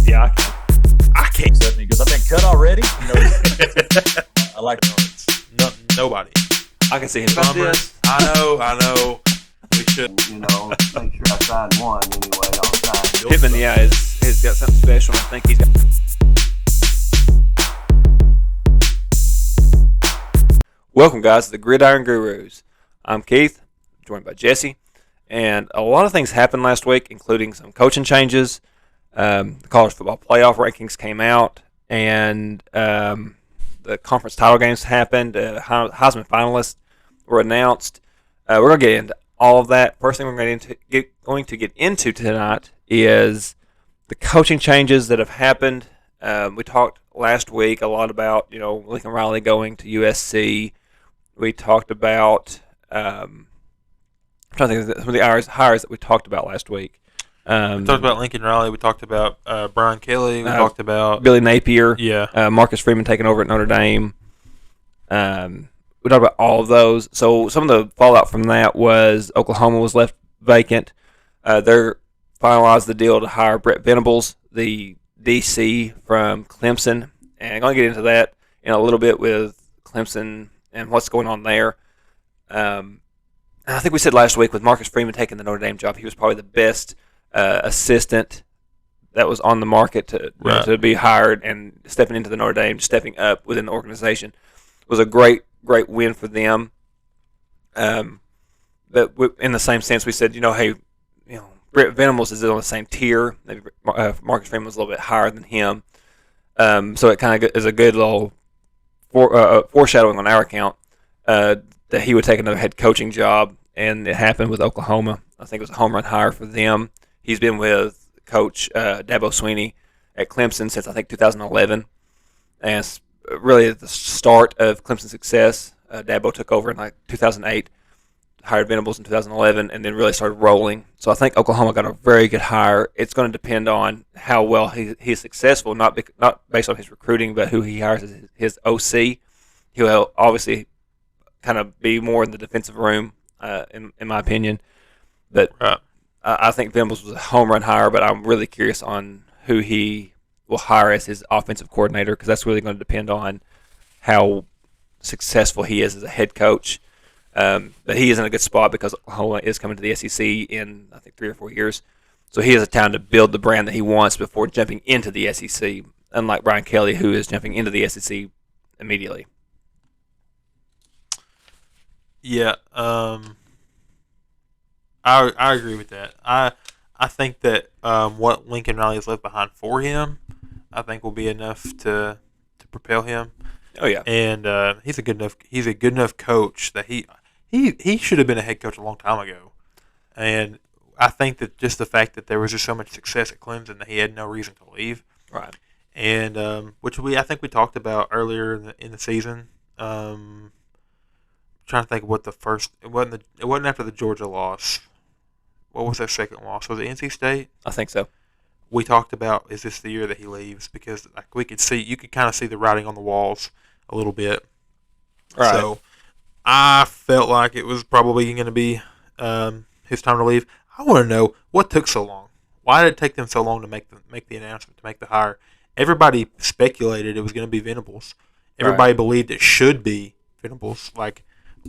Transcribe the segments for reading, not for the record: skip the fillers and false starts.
Yeah, I can't. Accept me because I've been cut already. I like cards. Nobody. I can see his Bummer. I know. We should. Make sure I sign one anyway. I'll sign. Pittman, has got something special. I think he's got. Welcome, guys, to the Gridiron Gurus. I'm Keith, joined by Jesse, and a lot of things happened last week, including some coaching changes. The college football playoff rankings came out, and the conference title games happened. Heisman finalists were announced. We're going to get into all of that. First thing we're going to get into tonight is the coaching changes that have happened. We talked last week a lot about Lincoln Riley going to USC. We talked about I'm trying to think of some of the hires that we talked about last week. We talked about Lincoln Riley. We talked about Brian Kelly. We talked about Billy Napier. Yeah. Marcus Freeman taking over at Notre Dame. We talked about all of those. So some of the fallout from that was Oklahoma was left vacant. They finalized the deal to hire Brett Venables, the DC from Clemson. And I'm going to get into that in a little bit with Clemson and what's going on there. I think we said last week with Marcus Freeman taking the Notre Dame job, he was probably the best assistant that was on the market to be hired, and stepping into the Notre Dame, stepping up within the organization was a great win for them. But in the same sense, we said, Brett Venables is on the same tier. Maybe Marcus Freeman was a little bit higher than him. So it kind of is a good little foreshadowing on our account that he would take another head coaching job, and it happened with Oklahoma. I think it was a home run hire for them. He's been with Coach Dabo Swinney at Clemson since I think 2011, and it's really at the start of Clemson's success. Dabo took over in like 2008, hired Venables in 2011, and then really started rolling. So I think Oklahoma got a very good hire. It's going to depend on how well he's successful, not based on his recruiting, but who he hires as his OC. He'll obviously kind of be more in the defensive room, in my opinion. But I think Venables was a home run hire, but I'm really curious on who he will hire as his offensive coordinator, because that's really going to depend on how successful he is as a head coach. But he is in a good spot because Oklahoma is coming to the SEC in, I think, 3 or 4 years. So he has a time to build the brand that he wants before jumping into the SEC, unlike Brian Kelly, who is jumping into the SEC immediately. Yeah, I agree with that. I think that what Lincoln Riley has left behind for him, I think will be enough to propel him. Oh yeah, and he's a good enough coach that he should have been a head coach a long time ago. And I think that just the fact that there was just so much success at Clemson that he had no reason to leave. Right. And which I think we talked about earlier in the season. Trying to think of what the first. It wasn't after the Georgia loss. What was their second loss? Was it NC State? I think so. We talked about, is this the year that he leaves? Because you could kind of see the writing on the walls a little bit. Right. So I felt like it was probably going to be his time to leave. I want to know what took so long. Why did it take them so long to make the announcement, to make the hire? Everybody speculated it was going to be Venables. Everybody believed it should be Venables. Like,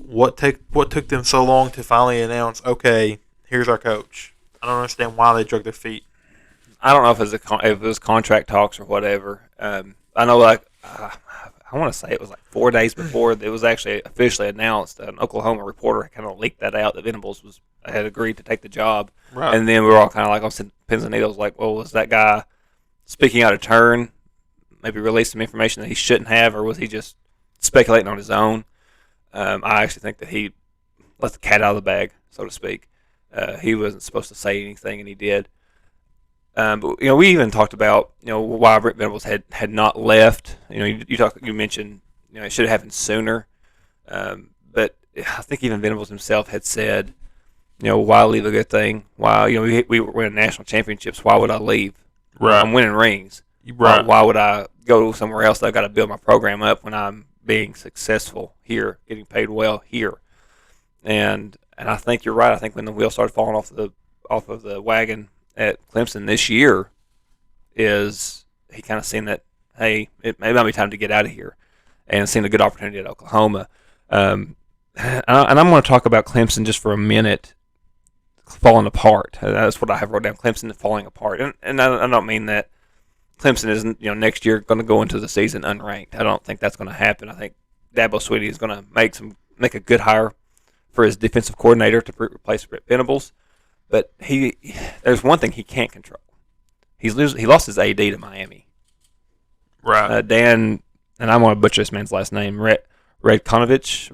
what took them so long to finally announce, okay, here's our coach? I don't understand why they drug their feet. I don't know if it was contract talks or whatever. I know, I want to say it was like 4 days before it was actually officially announced. An Oklahoma reporter kind of leaked that out that Venables had agreed to take the job. Right. And then we were all kind of like on pins and needles, like, well, was that guy speaking out of turn? Maybe released some information that he shouldn't have, or was he just speculating on his own? I actually think that he let the cat out of the bag, so to speak. He wasn't supposed to say anything, and he did. But we even talked about why Brett Venables had not left. You mentioned it should have happened sooner. But I think even Venables himself had said, why leave a good thing? Why we were winning national championships? Why would I leave? Right. I'm winning rings. Right. Why would I go somewhere else? I've got to build my program up when I'm being successful here, getting paid well here. And I think you're right. I think when the wheels started falling off of the wagon at Clemson this year, is he kind of seen that, hey, it may be time to get out of here, and seen a good opportunity at Oklahoma. And I'm going to talk about Clemson just for a minute, falling apart. That's what I have wrote down. Clemson falling apart, and I don't mean that Clemson isn't next year going to go into the season unranked. I don't think that's going to happen. I think Dabo Swinney is going to make a good hire for his defensive coordinator to replace Brent Venables. But there's one thing he can't control. He lost his AD to Miami. Right. Dan, and I'm going to butcher this man's last name, Redkonovich.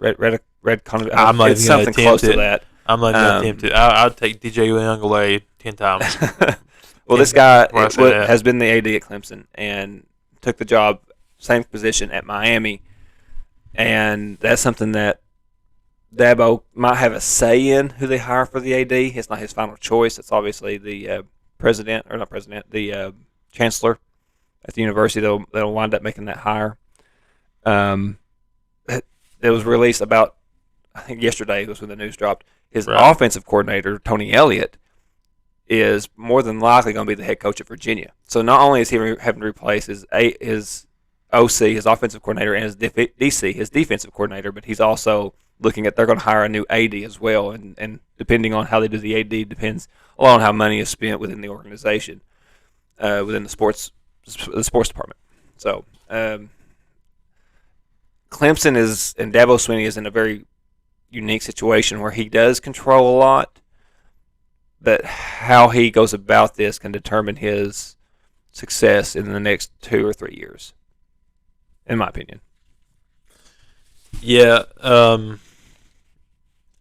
Redkonovich. I'm not it's even gonna something close to attempt it. that. I'm not going to attempt it. I'd take DJ Uiagalelei 10 times. Well, this guy that. has been the AD at Clemson and took the job, same position at Miami. And that's something that Dabo might have a say in who they hire for the AD. It's not his final choice. It's obviously the the chancellor at the university that'll wind up making that hire. It was released about, I think yesterday was when the news dropped. His offensive coordinator, Tony Elliott, is more than likely going to be the head coach at Virginia. So not only is he having to replace his OC, his offensive coordinator, and his DC, his defensive coordinator, but he's also looking at they're going to hire a new AD as well, and depending on how they do the AD depends a lot on how money is spent within the organization, within the sports department. So Clemson and Dabo Swinney is in a very unique situation where he does control a lot, but how he goes about this can determine his success in the next 2 or 3 years, in my opinion. Yeah.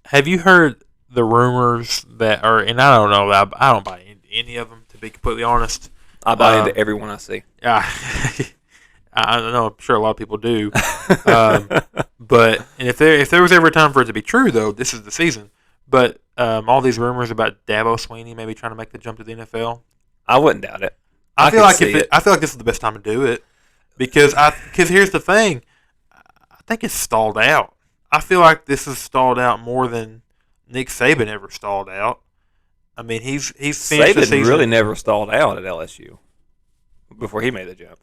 Have you heard the rumors that are, and I don't know, I don't buy into any of them, to be completely honest. I buy into everyone I see. Yeah. I don't know. I'm sure a lot of people do. But and if there was ever a time for it to be true, though, this is the season. But all these rumors about Dabo Swinney maybe trying to make the jump to the NFL, I wouldn't doubt it. I feel like this is the best time to do it because here's the thing, I think it's stalled out. I feel like this is stalled out more than Nick Saban ever stalled out. I mean, he's finished the season. Saban really never stalled out at LSU before he made the jump.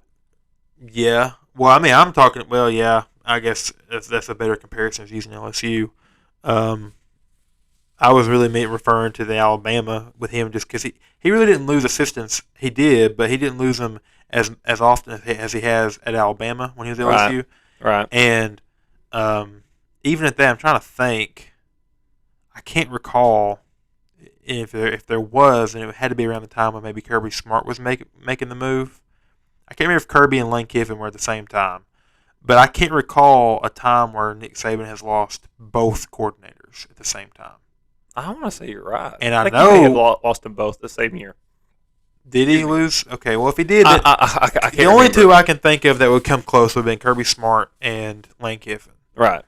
Yeah. Well, I mean, I'm talking. Well, yeah. I guess that's a better comparison of using LSU. I was really referring to the Alabama with him just because he really didn't lose assistants. He did, but he didn't lose them as often as he has at Alabama when he was at LSU. Right. And even at that, I'm trying to think. I can't recall if there was, and it had to be around the time when maybe Kirby Smart was making the move. I can't remember if Kirby and Lane Kiffin were at the same time. But I can't recall a time where Nick Saban has lost both coordinators at the same time. I want to say you're right. And I think know he may have lost them both the same year. Did he lose? Okay, well, if he did, I can't the only remember. two I can think of that would come close would have been Kirby Smart and Lane Kiffin. Right.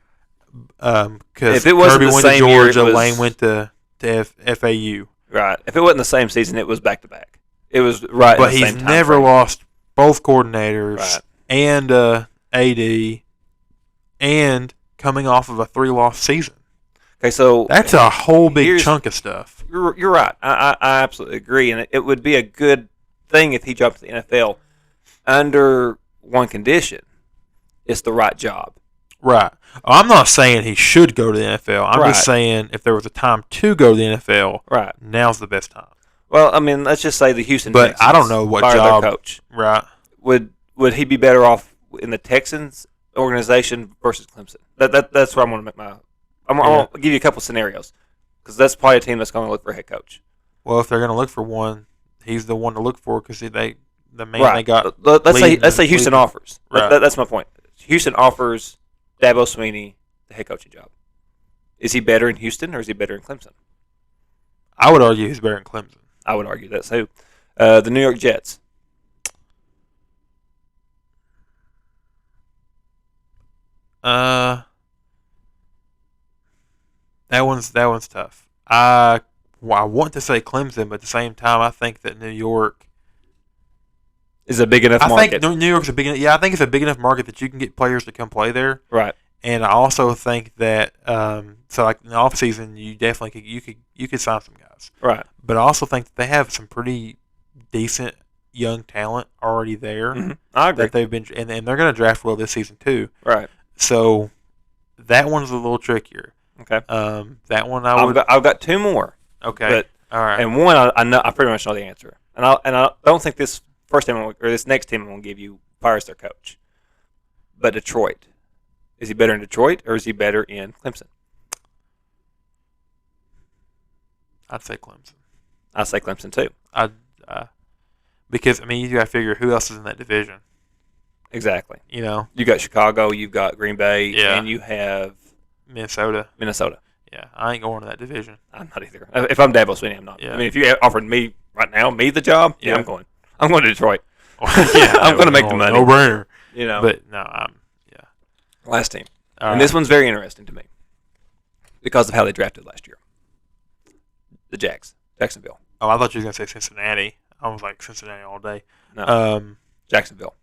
Because If it wasn't Kirby the went to same year, it Georgia, was- Lane went to FAU. Right. If it wasn't the same season, it was back to back. It was right. But in the he's same time never frame. lost both coordinators Right. and AD and coming off of a 3-loss season. Okay, so That's a whole big Here's- chunk of stuff. you're right. I absolutely agree, and it would be a good thing if he jumped to the NFL under one condition: it's the right job. Right. I'm not saying he should go to the NFL. I'm just Right. saying if there was a time to go to the NFL, Right. now's the best time. Well, I mean, let's just say the Houston But Texans I don't know what fired their job- coach. Right. Would he be better off in the Texans organization versus Clemson? That's where I'm going to make my. I'm going to give you a couple scenarios because that's probably a team that's going to look for a head coach. Well, if they're going to look for one, he's the one to look for because the man Right. they got. Let's say Houston offers. Right. That's my point. Houston offers Dabo Swinney the head coaching job. Is he better in Houston or is he better in Clemson? I would argue he's better in Clemson. I would argue that. So, the New York Jets. That one's tough. I want to say Clemson, but at the same time, I think that New York Is a big enough I market. think New York's a big enough. Yeah, I think it's a big enough market that you can get players to come play there. Right. And I also think that so like in the off season, you definitely you could sign some guys. Right. But I also think that they have some pretty decent young talent already there. Mm-hmm. I agree. That they've been, and they're going to draft well this season too. Right. So that one's a little trickier. Okay. That one I would. I've got two more. Okay. But, all right. and one I know I pretty much know the answer. And I don't think this first team or this next team I'm going to give you fires their coach. But Detroit, is he better in Detroit or is he better in Clemson? I'd say Clemson. I say Clemson too. Because I mean you got to figure who else is in that division. Exactly. You know, You got Chicago, you've got Green Bay, Yeah. and you have Minnesota. Yeah, I ain't going to that division. I'm not either. If I'm Dabo Swinney, I'm not. Yeah. I mean, if you offered me right now, the job, yeah, Yeah. I'm going. I'm going to Detroit. Yeah, I'm going to make the money. No brainer. You know. But no, I'm. Yeah. Last team, All and right. this one's very interesting to me because of how they drafted last year. The Jacksonville. Oh, I thought you were gonna say Cincinnati. I was like Cincinnati all day. No, Jacksonville.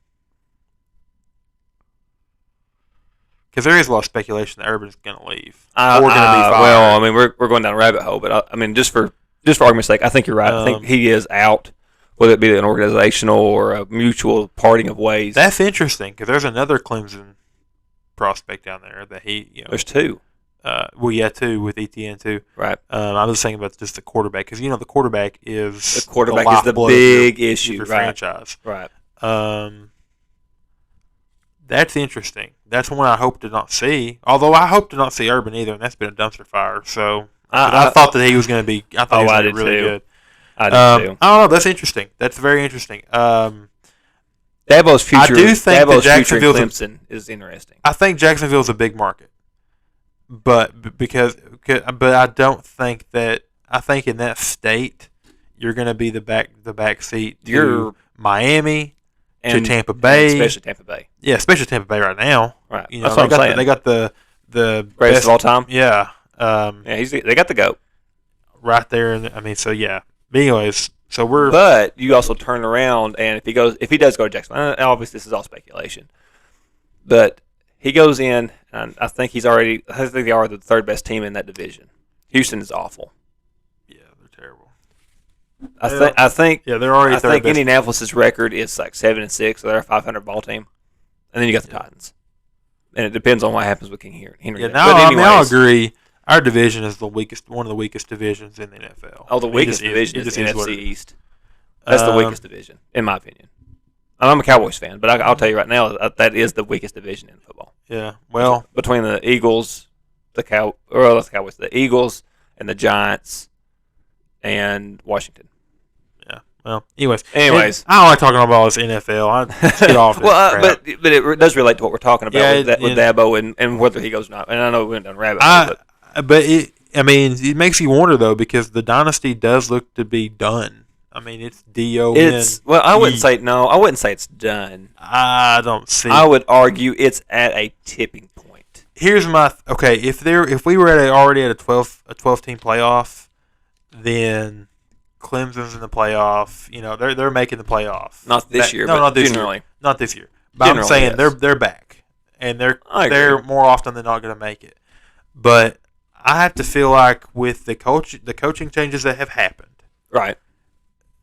Because there is a lot of speculation that Urban's gonna leave. Or going to be fired. well, I mean, we're going down a rabbit hole, but I mean, just for argument's sake, I think you're right. I think he is out, whether it be an organizational or a mutual parting of ways. That's interesting because there's another Clemson prospect down there that he. You know, There's two. Well, yeah, too with ETN too. Right. I was thinking about just the quarterback because the quarterback is The quarterback is the lifeblood big of your issue, right? franchise. Right. That's interesting. That's one I hope to not see. Although I hope to not see Urban either, and that's been a dumpster fire. So I thought that he was going to be. I thought he was I going to did be really too. good. I do too. I don't know. That's interesting. That's very interesting. Dabo's future. do think that Dabo's future in Jacksonville's a- Clemson is interesting. I think Jacksonville's a big market, but I don't think that. I think in that state, you're going to be the back seat to You're- Miami, And Tampa Bay. and especially Tampa Bay. Yeah, especially Tampa Bay right now. Right. You know, That's what I'm saying. They got the Greatest best of all time. Yeah. Yeah, they got the GOAT. Right there. I mean, so yeah. But anyways, so we're. But you also turn around, and if he does go to Jacksonville, and obviously this is all speculation, but he goes in, and I think they are the third best team in that division. Houston is awful. Yeah, they're terrible. I think Yeah, they're already I third think best. Indianapolis' record is like 7-6, so they're a 500 ball team, and then you got the Titans, and it depends on what happens with King Henry. Yeah, But now I mean, I'll anyways, agree. Our division is one of the weakest divisions in the NFL. Oh, the It weakest just division It is just the is what NFC it is. East. That's the weakest division, in my opinion. I'm a Cowboys fan, but I'll tell you right now that is the weakest division in football. Yeah. Well, Between the Eagles, the Eagles and the Giants and Washington. yeah. Well, anyways. Anyways. I don't like talking about all this NFL. Let's get off this Well, crap. but it does relate to what we're talking about Yeah, with Dabo and whether he goes or not. And I know we went down rabbit hole, But it makes you wonder though because the dynasty does look to be done. I mean, it's D-O-N. I wouldn't say it's done. I don't see. I would argue it's at a tipping point. Here's my okay. If we were already at a 12 team playoff, then Clemson's in the playoff. You know, they're making the playoff. Not this year, no, but not this generally. year. Not this year. But I'm Generally, saying yes. they're back, and I agree. they're more often than not going to make it. But I have to feel like with the coaching changes that have happened, Right.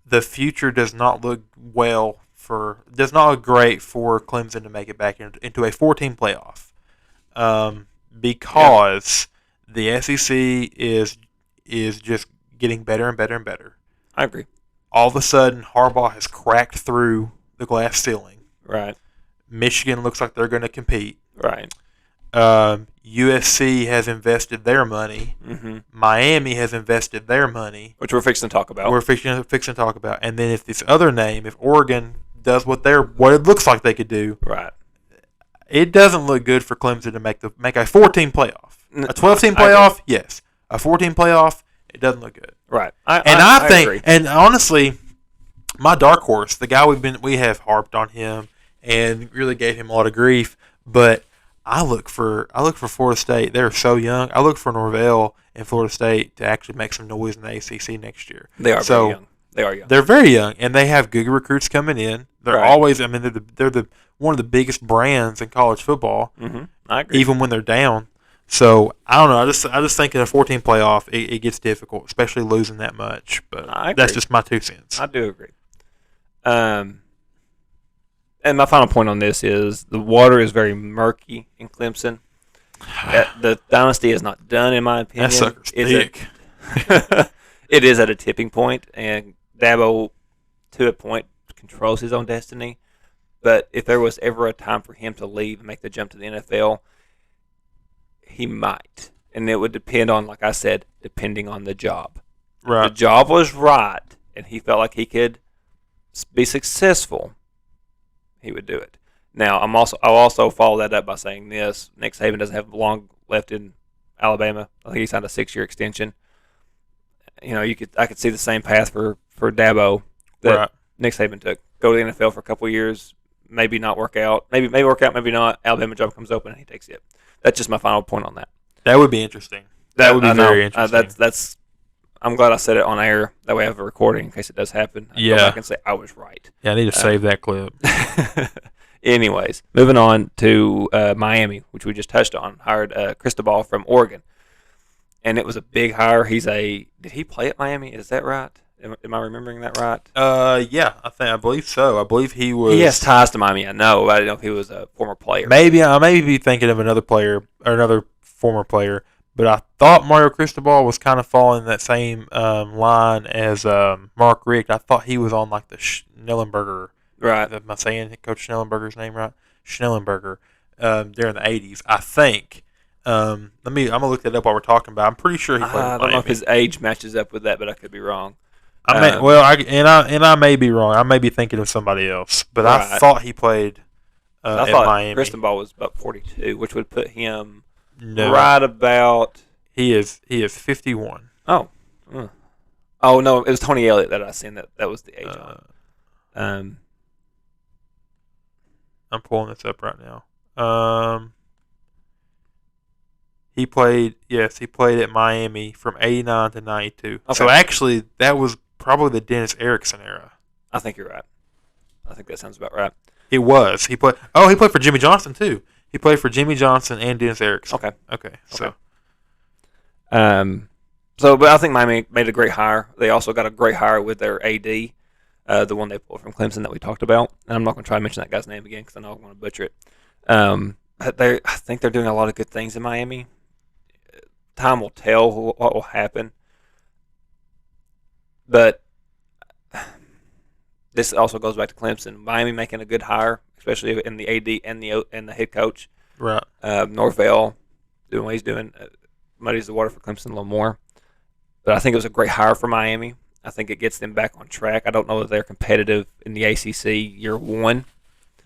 the future does not look great for Clemson to make it back into a 4-team playoff, because the SEC is just getting better and better and better. I agree. All of a sudden, Harbaugh has cracked through the glass ceiling. Right. Michigan looks like they're going to compete. Right. USC has invested their money. Mm-hmm. Miami has invested their money. Which we're fixing to talk about. We're fixing to talk about. And then if this other name, if Oregon does what it looks like they could do, Right. it doesn't look good for Clemson to make a 4-team playoff. A 12-team I agree. playoff, yes. A 4-team playoff, it doesn't look good. Right. I think, agree. and honestly, my dark horse, the guy we have harped on him and really gave him a lot of grief, but I look for Florida State. They're so young. I look for Norvell and Florida State to actually make some noise in the ACC next year. They are very young. They are young. They're very young, and they have good recruits coming in. They're Right. always. I mean, they're the one of the biggest brands in college football, Mm-hmm. I agree. even when they're down. So I don't know. I just think in a 14 playoff, it gets difficult, especially losing that much. But I agree. that's just my 2 cents. I do agree. And my final point on this is the water is very murky in Clemson. The dynasty is not done, in my opinion. That sucker's thick. It is at a tipping point, and Dabo, to a point, controls his own destiny. But if there was ever a time for him to leave and make the jump to the NFL, he might. And it would depend on, like I said, depending on the job. Right. If the job was right, and he felt like he could be successful, he would do it. Now, I'll also follow that up by saying this: Nick Saban doesn't have long left in Alabama. I think he signed a 6-year extension. I could see the same path for Dabo that Nick Saban took. Go to the NFL for a couple of years, maybe not work out, maybe work out, maybe not. Alabama job comes open and he takes it. That's just my final point on that. That would be interesting. That would be very interesting. I'm glad I said it on air. That way I have a recording in case it does happen. I can go back and say I was right. Yeah, I need to save that clip. Anyways, moving on to Miami, which we just touched on. Hired Cristobal from Oregon. And it was a big hire. Did he play at Miami? Is that right? Am I remembering that right? Yeah, I believe so. I believe he was. He has ties to Miami. I know, but I didn't know if he was a former player. Maybe I may be thinking of another player or another former player, but I thought Mario Cristobal was kind of falling that same line as Mark Richt. I thought he was on like the Schnellenberger. Right. Am I saying Coach Schnellenberger's name right? Schnellenberger. During the 80s, I think. I'm gonna look that up while we're talking about. I'm pretty sure he played. I don't know if his age matches up with that, but I could be wrong. I may be wrong. I may be thinking of somebody else, but right. I thought he played at Miami. Cristobal was about 42, which would put him right about. He is 51. Oh, oh no, it was Tony Elliott that I seen that was the age on. I'm pulling this up right now. He played at Miami from 89 to 92. Okay. So actually, that was probably the Dennis Erickson era. I think you're right. I think that sounds about right. It was. He played for Jimmy Johnson too. He played for Jimmy Johnson and Dennis Erickson. Okay. So, but I think Miami made a great hire. They also got a great hire with their AD, the one they pulled from Clemson that we talked about. And I'm not going to try to mention that guy's name again because I know I'm going to butcher it. I think they're doing a lot of good things in Miami. Time will tell what will happen. But this also goes back to Clemson. Miami making a good hire, especially in the AD and the head coach. Right. Norvell doing what he's doing muddies the water for Clemson a little more. But I think it was a great hire for Miami. I think it gets them back on track. I don't know that they're competitive in the ACC year one.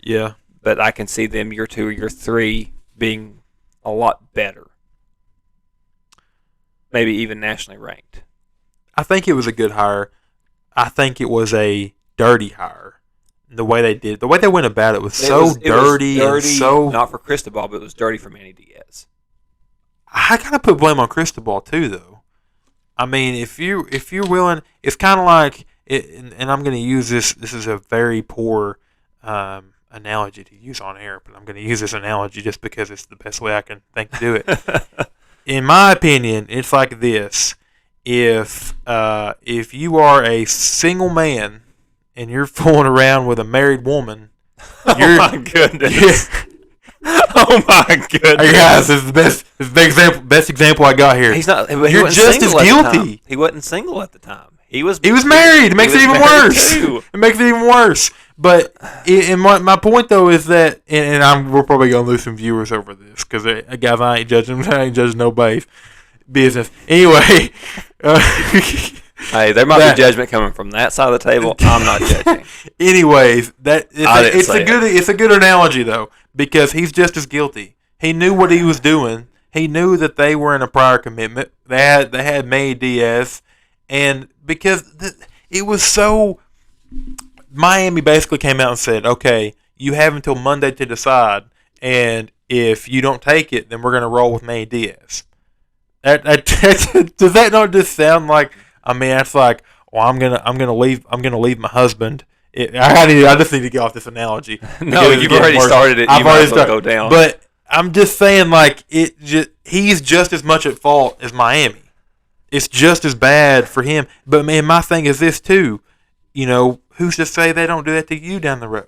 Yeah. But I can see them year 2 or year 3 being a lot better. Maybe even nationally ranked. I think it was a good hire. I think it was a dirty hire. The way they went about it was dirty. And so not for Cristobal, but it was dirty for Manny Diaz. I kind of put blame on Cristobal too, though. I mean, if you're willing, it's kind of like, and I'm going to use this. This is a very poor analogy to use on air, but I'm going to use this analogy just because it's the best way I can think to do it. In my opinion, it's like this: if you are a single man and you're fooling around with a married woman, oh my goodness! Oh my goodness! Guys, this is the best example I got here. He's not. You're just as guilty. He wasn't single at the time. He was married. It makes it even worse. It makes it even worse. But my point though is that, and we're probably gonna lose some viewers over this because guys, I ain't judging nobody's business. Anyway, hey, there might be judgment coming from that side of the table. I'm not judging. Anyways, it's a good analogy though because he's just as guilty. He knew what he was doing. He knew that they were in a prior commitment. They had Manny Diaz, and because it was so. Miami basically came out and said, okay, you have until Monday to decide, and if you don't take it, then we're going to roll with Manny Diaz. Does that not just sound like, I mean, that's like, well, I'm gonna leave my husband. I just need to get off this analogy. No, you've already started it. You might as well go down. But I'm just saying, like, he's just as much at fault as Miami. It's just as bad for him. But man, my thing is this too. You know, who's to say they don't do that to you down the road?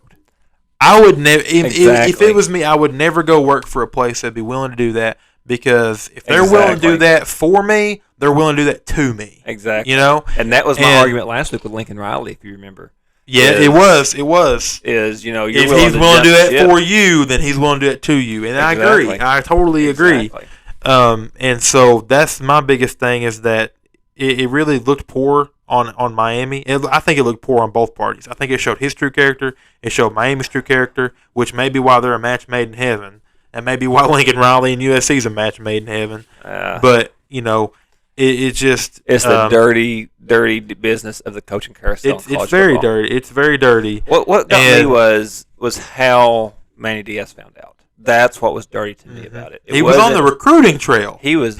I would never. If it was me, I would never go work for a place that'd be willing to do that, because if they're willing to do that for me, they're willing to do that to me. Exactly. You know, and that was my argument last week with Lincoln Riley, if you remember. Yeah, it was. If you're he's willing to do that for you, then he's willing to do it to you, and I agree. I totally agree. Exactly. And so that's my biggest thing, is that it really looked poor on Miami. I think it looked poor on both parties. I think it showed his true character. It showed Miami's true character, which may be why they're a match made in heaven, and maybe why Lincoln Riley and USC is a match made in heaven. But it's the dirty business of the coaching carousel. It's very dirty. It's very dirty. What got me was how Manny Diaz found out. That's what was dirty to me about it. He was on the recruiting trail. He was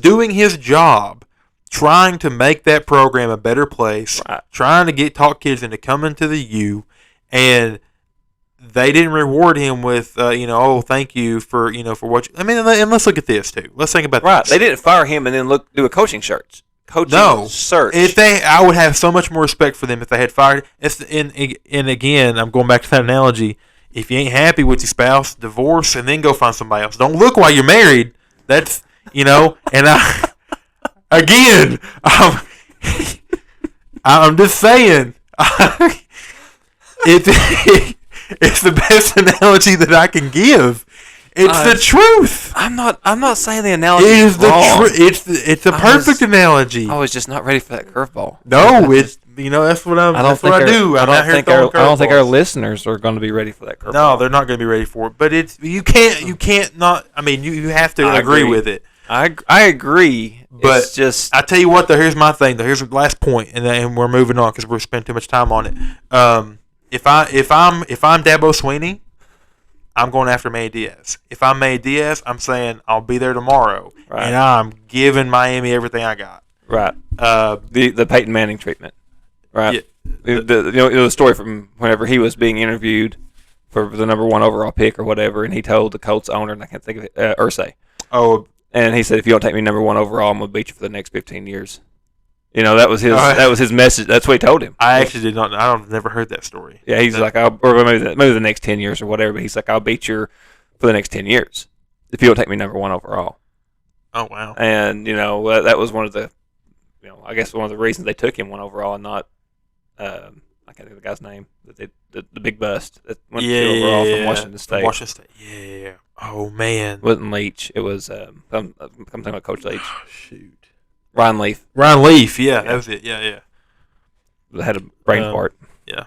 doing his job, trying to make that program a better place, trying to talk kids into coming to the U, and they didn't reward him with, thank you for what you, I mean, and let's look at this too. Let's think about this. They didn't fire him and then do a coaching search. Search. I would have so much more respect for them if they had fired. And again, I'm going back to that analogy. If you ain't happy with your spouse, divorce and then go find somebody else. Don't look while you're married. That's, and I'm just saying, it's the best analogy that I can give. It's the truth. I'm not saying the analogy is wrong. It's a perfect analogy. I was just not ready for that curveball. No, that's what I'm. That's what I do. I don't think our listeners are going to be ready for that curveball. No, they're not going to be ready for it. But you can't not. I mean, you have to agree with it. I agree. But it's just, I tell you what, though. Here's my thing. Here's the last point, and we're moving on because we're spending too much time on it. If I'm Dabo Swinney, I'm going after Manny Diaz. If I'm Manny Diaz, I'm saying I'll be there tomorrow, and I'm giving Miami everything I got. Right. The Peyton Manning treatment. Right. Yeah. The story from whenever he was being interviewed for the number 1 overall pick or whatever, and he told the Colts owner, and I can't think of it, Irsay. Oh. And he said, if you don't take me number 1 overall, I'm going to beat you for the next 15 years. That was his message. That's what he told him. I actually did not. I've never heard that story. Yeah, he's like, or maybe the next 10 years or whatever. But he's like, I'll beat you for the next 10 years if you don't take me number 1 overall. Oh wow! And that was one of the, I guess one of the reasons they took him 1 overall and not, I can't think of the guy's name. The big bust that went 2 overall from Washington State. Yeah. Oh man. It wasn't Leach. It was I'm thinking about Coach Leach. Oh, shoot. Ryan Leaf. Yeah, that was it. Yeah. Had a brain fart. Yeah.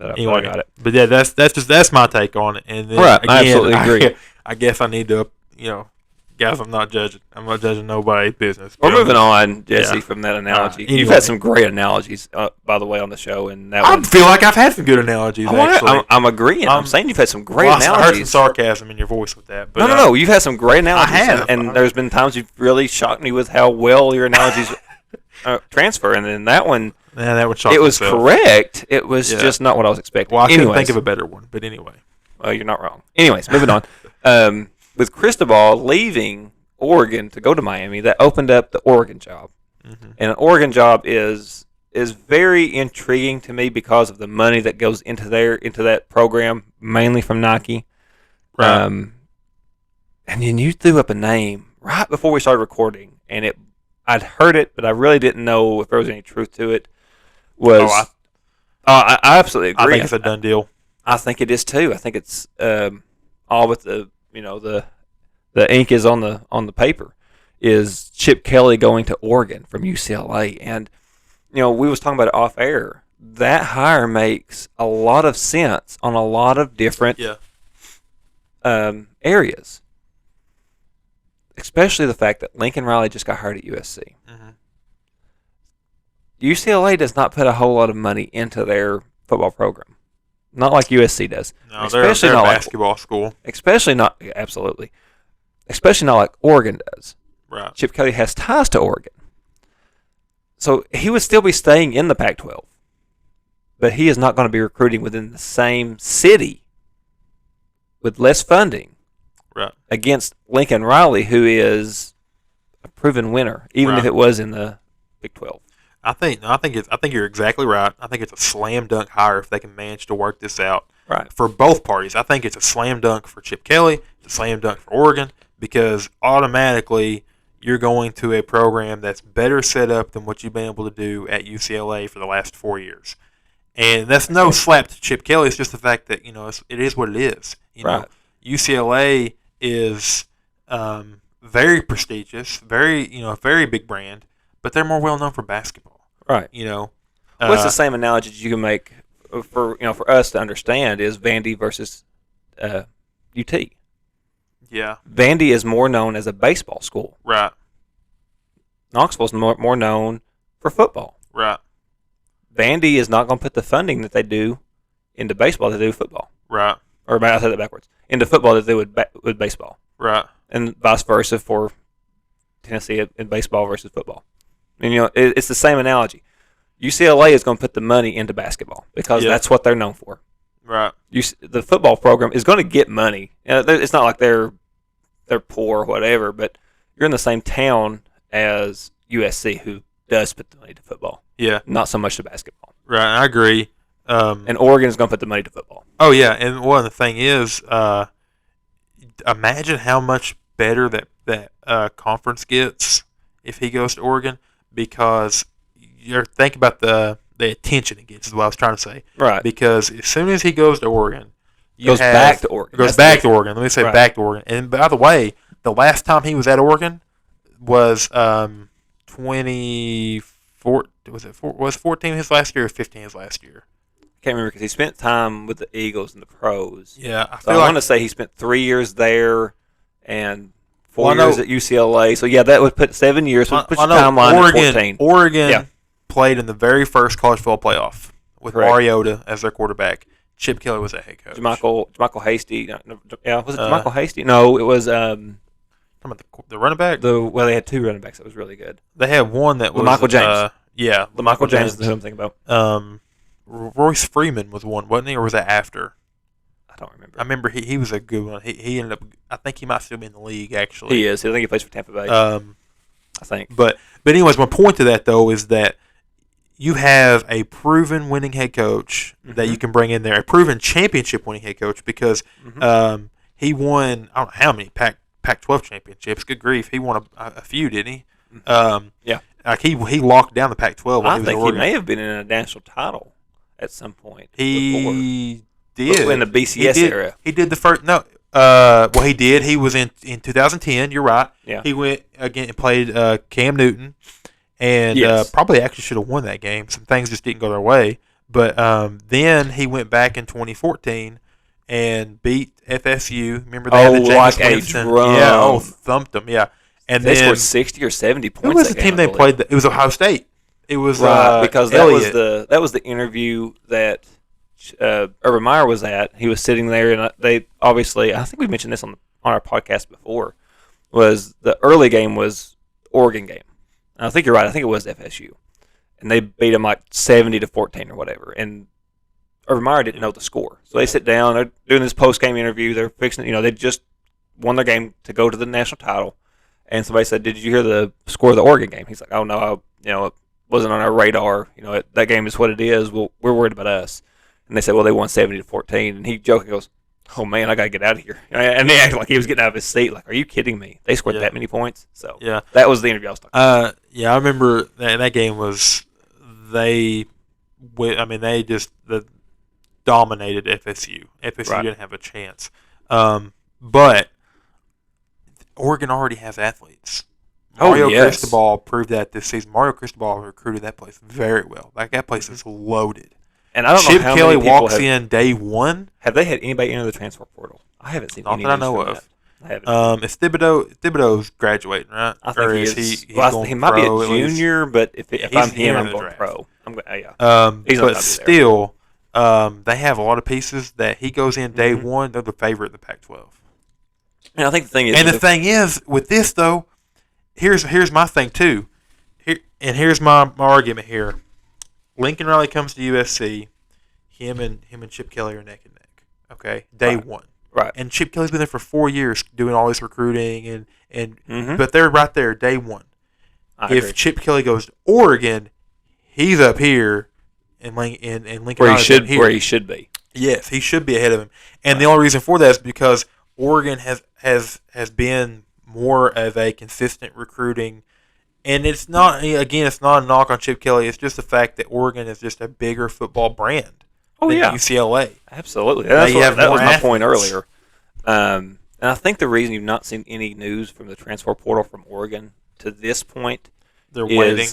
Anyway, I got it. But yeah, that's my take on it. And then, right, again, I absolutely agree. I guess I need to, guys, I'm not judging. I'm not judging nobody's business. We're moving on, Jesse, from that analogy. Anyway. You've had some great analogies, by the way, on the show, and that I feel like I've had some good analogies. Actually, I'm agreeing. I'm saying you've had some great analogies. I heard some sarcasm in your voice with that. But, no. You've had some great analogies. I have, and there's been times you've really shocked me with how well your analogies transfer. And then that one, that one shocked me. It was correct. It was just not what I was expecting. Well, I couldn't think of a better one. But anyway, well, you're not wrong. Anyways, moving on. With Cristobal leaving Oregon to go to Miami, that opened up the Oregon job. Mm-hmm. And an Oregon job is very intriguing to me because of the money that goes into that program, mainly from Nike. Right. And then you threw up a name right before we started recording, and I'd heard it, but I really didn't know if there was any truth to it. I absolutely agree. I think it's a done deal. I think it is too. I think it's all with the ink is on the paper. Is Chip Kelly going to Oregon from UCLA? And we was talking about it off air. That hire makes a lot of sense on a lot of different areas. Especially the fact that Lincoln Riley just got hired at USC. Mm-hmm. UCLA does not put a whole lot of money into their football program. Not like USC does. No, especially they're a basketball school. Especially not, absolutely. Especially not like Oregon does. Right. Chip Kelly has ties to Oregon. So he would still be staying in the Pac-12. But he is not going to be recruiting within the same city with less funding. Right. Against Lincoln Riley, who is a proven winner, even if it was in the Big 12. I think you're exactly right. I think it's a slam dunk hire if they can manage to work this out. Right. For both parties, I think it's a slam dunk for Chip Kelly. It's a slam dunk for Oregon because automatically you're going to a program that's better set up than what you've been able to do at UCLA for the last 4 years. And that's no slap to Chip Kelly. It's just the fact that it is what it is. Right. UCLA is very prestigious, very big brand, but they're more well known for basketball. Right. What's the same analogy that you can make for us to understand is Vandy versus UT. Yeah. Vandy is more known as a baseball school. Right. Knoxville's more known for football. Right. Vandy is not going to put the funding that they do into baseball that they do with football. Right. Or I said that backwards. Into football that they would with baseball. Right. And vice versa for Tennessee in baseball versus football. And, it's the same analogy. UCLA is going to put the money into basketball because that's what they're known for. Right. The football program is going to get money. It's not like they're poor or whatever, but you're in the same town as USC, who does put the money to football. Yeah. Not so much to basketball. Right. I agree. And Oregon is going to put the money to football. Oh yeah, and one of the thing is, imagine how much better that conference gets if he goes to Oregon, because you're thinking about the attention it gets is what I was trying to say. Right. Because as soon as he goes to Oregon, Goes back to Oregon. Let me say back to Oregon. And by the way, the last time he was at Oregon was 24. Was 14 his last year or 15 his last year? Can't remember because he spent time with the Eagles and the pros. Yeah, I want to say he spent 3 years there and 4 years at UCLA. So that would put 7 years. So put your timeline at 14. Oregon played in the very first college football playoff with Mariota as their quarterback. Chip Kelly was their head coach. JaMychal Hasty. Was it JaMychal Hasty? No, it was. Talking about the running back. They had two running backs that was really good. They had one that was Michael James. Michael James is who I'm thinking about. Royce Freeman was one, wasn't he, or was that after? I don't remember. I remember he was a good one. He ended up. I think he might still be in the league actually. He is. I think he plays for Tampa Bay. I think. But anyways, my point to that though is that you have a proven winning head coach that you can bring in there, a proven championship winning head coach because he won I don't know how many Pac-12 championships. Good grief, he won a few, didn't he? Yeah. Like he locked down the Pac-12. When I he was think at he may have been in a national title at some point. He did in the BCS era. He did the first. No, he did. He was in 2010. You're right. Yeah. He went again and played Cam Newton, and probably actually should have won that game. Some things just didn't go their way. But then he went back in 2014 and beat FSU. Remember they had the James Winston? Yeah. Thumped them. Yeah. And they then scored 60 or 70 points. Who was the team they played? It was Ohio State. It was because that was the interview that Urban Meyer was at. He was sitting there, and they obviously, I think we mentioned this on our podcast before, was the early game was Oregon game. And I think you're right. I think it was FSU, and they beat them like 70-14 or whatever. And Urban Meyer didn't know the score, so they sit down. They're doing this post game interview. They're fixing, they just won their game to go to the national title. And somebody said, "Did you hear the score of the Oregon game?" He's like, "Oh no, it wasn't on our radar. That game is what it is. We're worried about us." And they said, "Well, they won 70-14." And he jokingly goes, "Oh man, I gotta get out of here." And they acted like he was getting out of his seat. Like, "Are you kidding me? They scored that many points?" So that was the interview I was talking about. Yeah, I remember that game was they just dominated FSU. FSU didn't have a chance, but Oregon already has athletes. Mario Cristobal proved that this season. Mario Cristobal recruited that place very well. Like, that place is loaded. And I don't Chip know how Kelly many people walks in day one. Have they had anybody enter the transfer portal? I haven't seen any. Not that I know of. I haven't. It's Thibodeau. Thibodeau's graduating, right? I think he is. He might be a junior, but if I'm him, I'm going pro. But still, they have a lot of pieces that he goes in day one. They're the favorite in the Pac-12. And I think the thing is, thing is with this though, here's my thing too. Here's my argument here. Lincoln Riley comes to USC. Him and Chip Kelly are neck and neck. Okay, day one. Right. And Chip Kelly's been there for 4 years doing all this recruiting but they're right there day one. If Chip Kelly goes to Oregon, he's up here, and Lincoln where here. where he should be. Yes, he should be ahead of him. And the only reason for that is because Oregon has been more of a consistent recruiting. And it's not a knock on Chip Kelly. It's just the fact that Oregon is just a bigger football brand than UCLA. Absolutely. That was my point athletes. earlier. And I think the reason you've not seen any news from the transfer portal from Oregon to this point They're is waiting.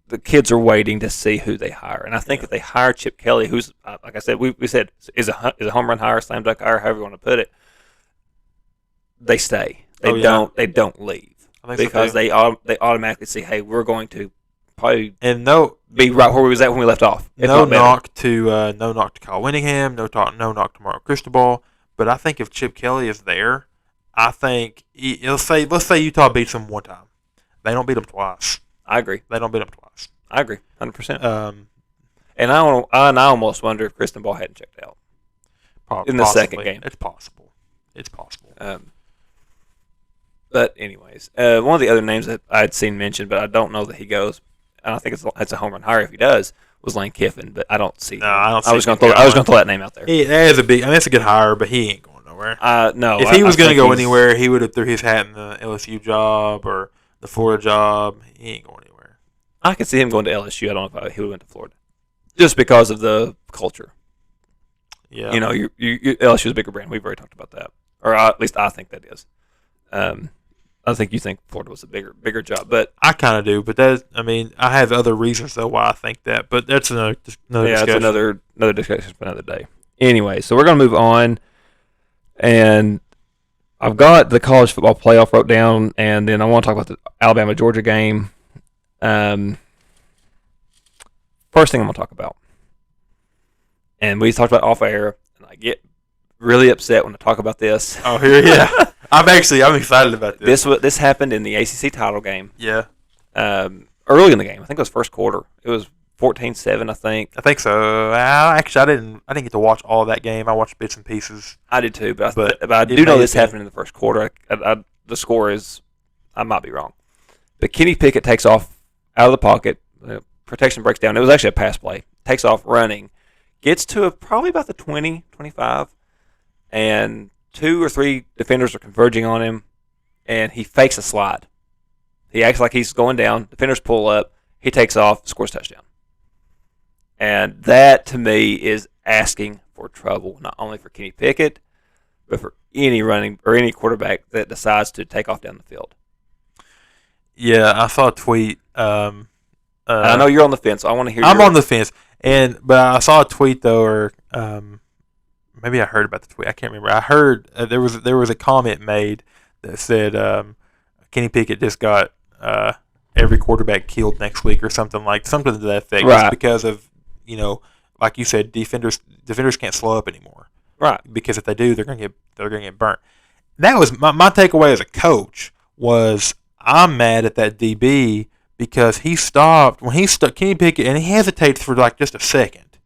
the kids are waiting to see who they hire. And I think if they hire Chip Kelly, who's, like I said, we said is a home run hire, slam dunk hire, however you want to put it, they stay. They don't leave. Because they automatically see, hey, we're going to probably be right where we was at when we left off. No knock to Kyle Winningham, no knock to Mario Cristobal. But I think if Chip Kelly is there, I think let's say Utah beats them one time, they don't beat them twice. I agree. They don't beat them twice. I agree, 100%. And I almost wonder if Cristobal hadn't checked out in the second game. It's possible. But anyways, one of the other names that I'd seen mentioned, but I don't know that he goes. I don't think it's a home run hire if he does. Was Lane Kiffin, but I don't see. No, I don't. I was going to throw that name out there. That is a big. I mean, it's a good hire, but he ain't going nowhere. No. If he was going to go anywhere, he would have threw his hat in the LSU job or the Florida job. He ain't going anywhere. I could see him going to LSU. I don't know if he would have went to Florida, just because of the culture. Yeah. You know, LSU is a bigger brand. We've already talked about that, or at least I think that is. I think you think Florida was a bigger job, but I kind of do. But I have other reasons though why I think that. But that's another discussion. It's another discussion for another day. Anyway, so we're gonna move on, and I've got the college football playoff wrote down, and then I want to talk about the Alabama Georgia game. First thing I'm gonna talk about, and we talked about off air, and I get really upset when I talk about this. Oh, here, yeah. I'm excited about this. This happened in the ACC title game. Yeah. Early in the game, I think it was first quarter. It was 14-7, I think. I think so. Actually, I didn't get to watch all of that game. I watched bits and pieces. I did too, but I do know this happened in the first quarter. The score is, I might be wrong, but Kenny Pickett takes off out of the pocket. Protection breaks down. It was actually a pass play. Takes off running, gets to probably about the 20, 25, and 2 or 3 defenders are converging on him, and he fakes a slide. He acts like he's going down. Defenders pull up. He takes off, scores a touchdown. And that, to me, is asking for trouble, not only for Kenny Pickett, but for any running or any quarterback that decides to take off down the field. Yeah, I saw a tweet. I know you're on the fence, so I want to hear I'm on the fence. But I saw a tweet, though, or maybe I heard about the tweet. I can't remember. I heard there was a comment made that said Kenny Pickett just got every quarterback killed next week or something to that effect. Right. Just because of, like you said, defenders can't slow up anymore. Right. Because if they do, they're gonna get burnt. That was my takeaway as a coach was I'm mad at that DB because he stopped Kenny Pickett, and he hesitates for like just a second.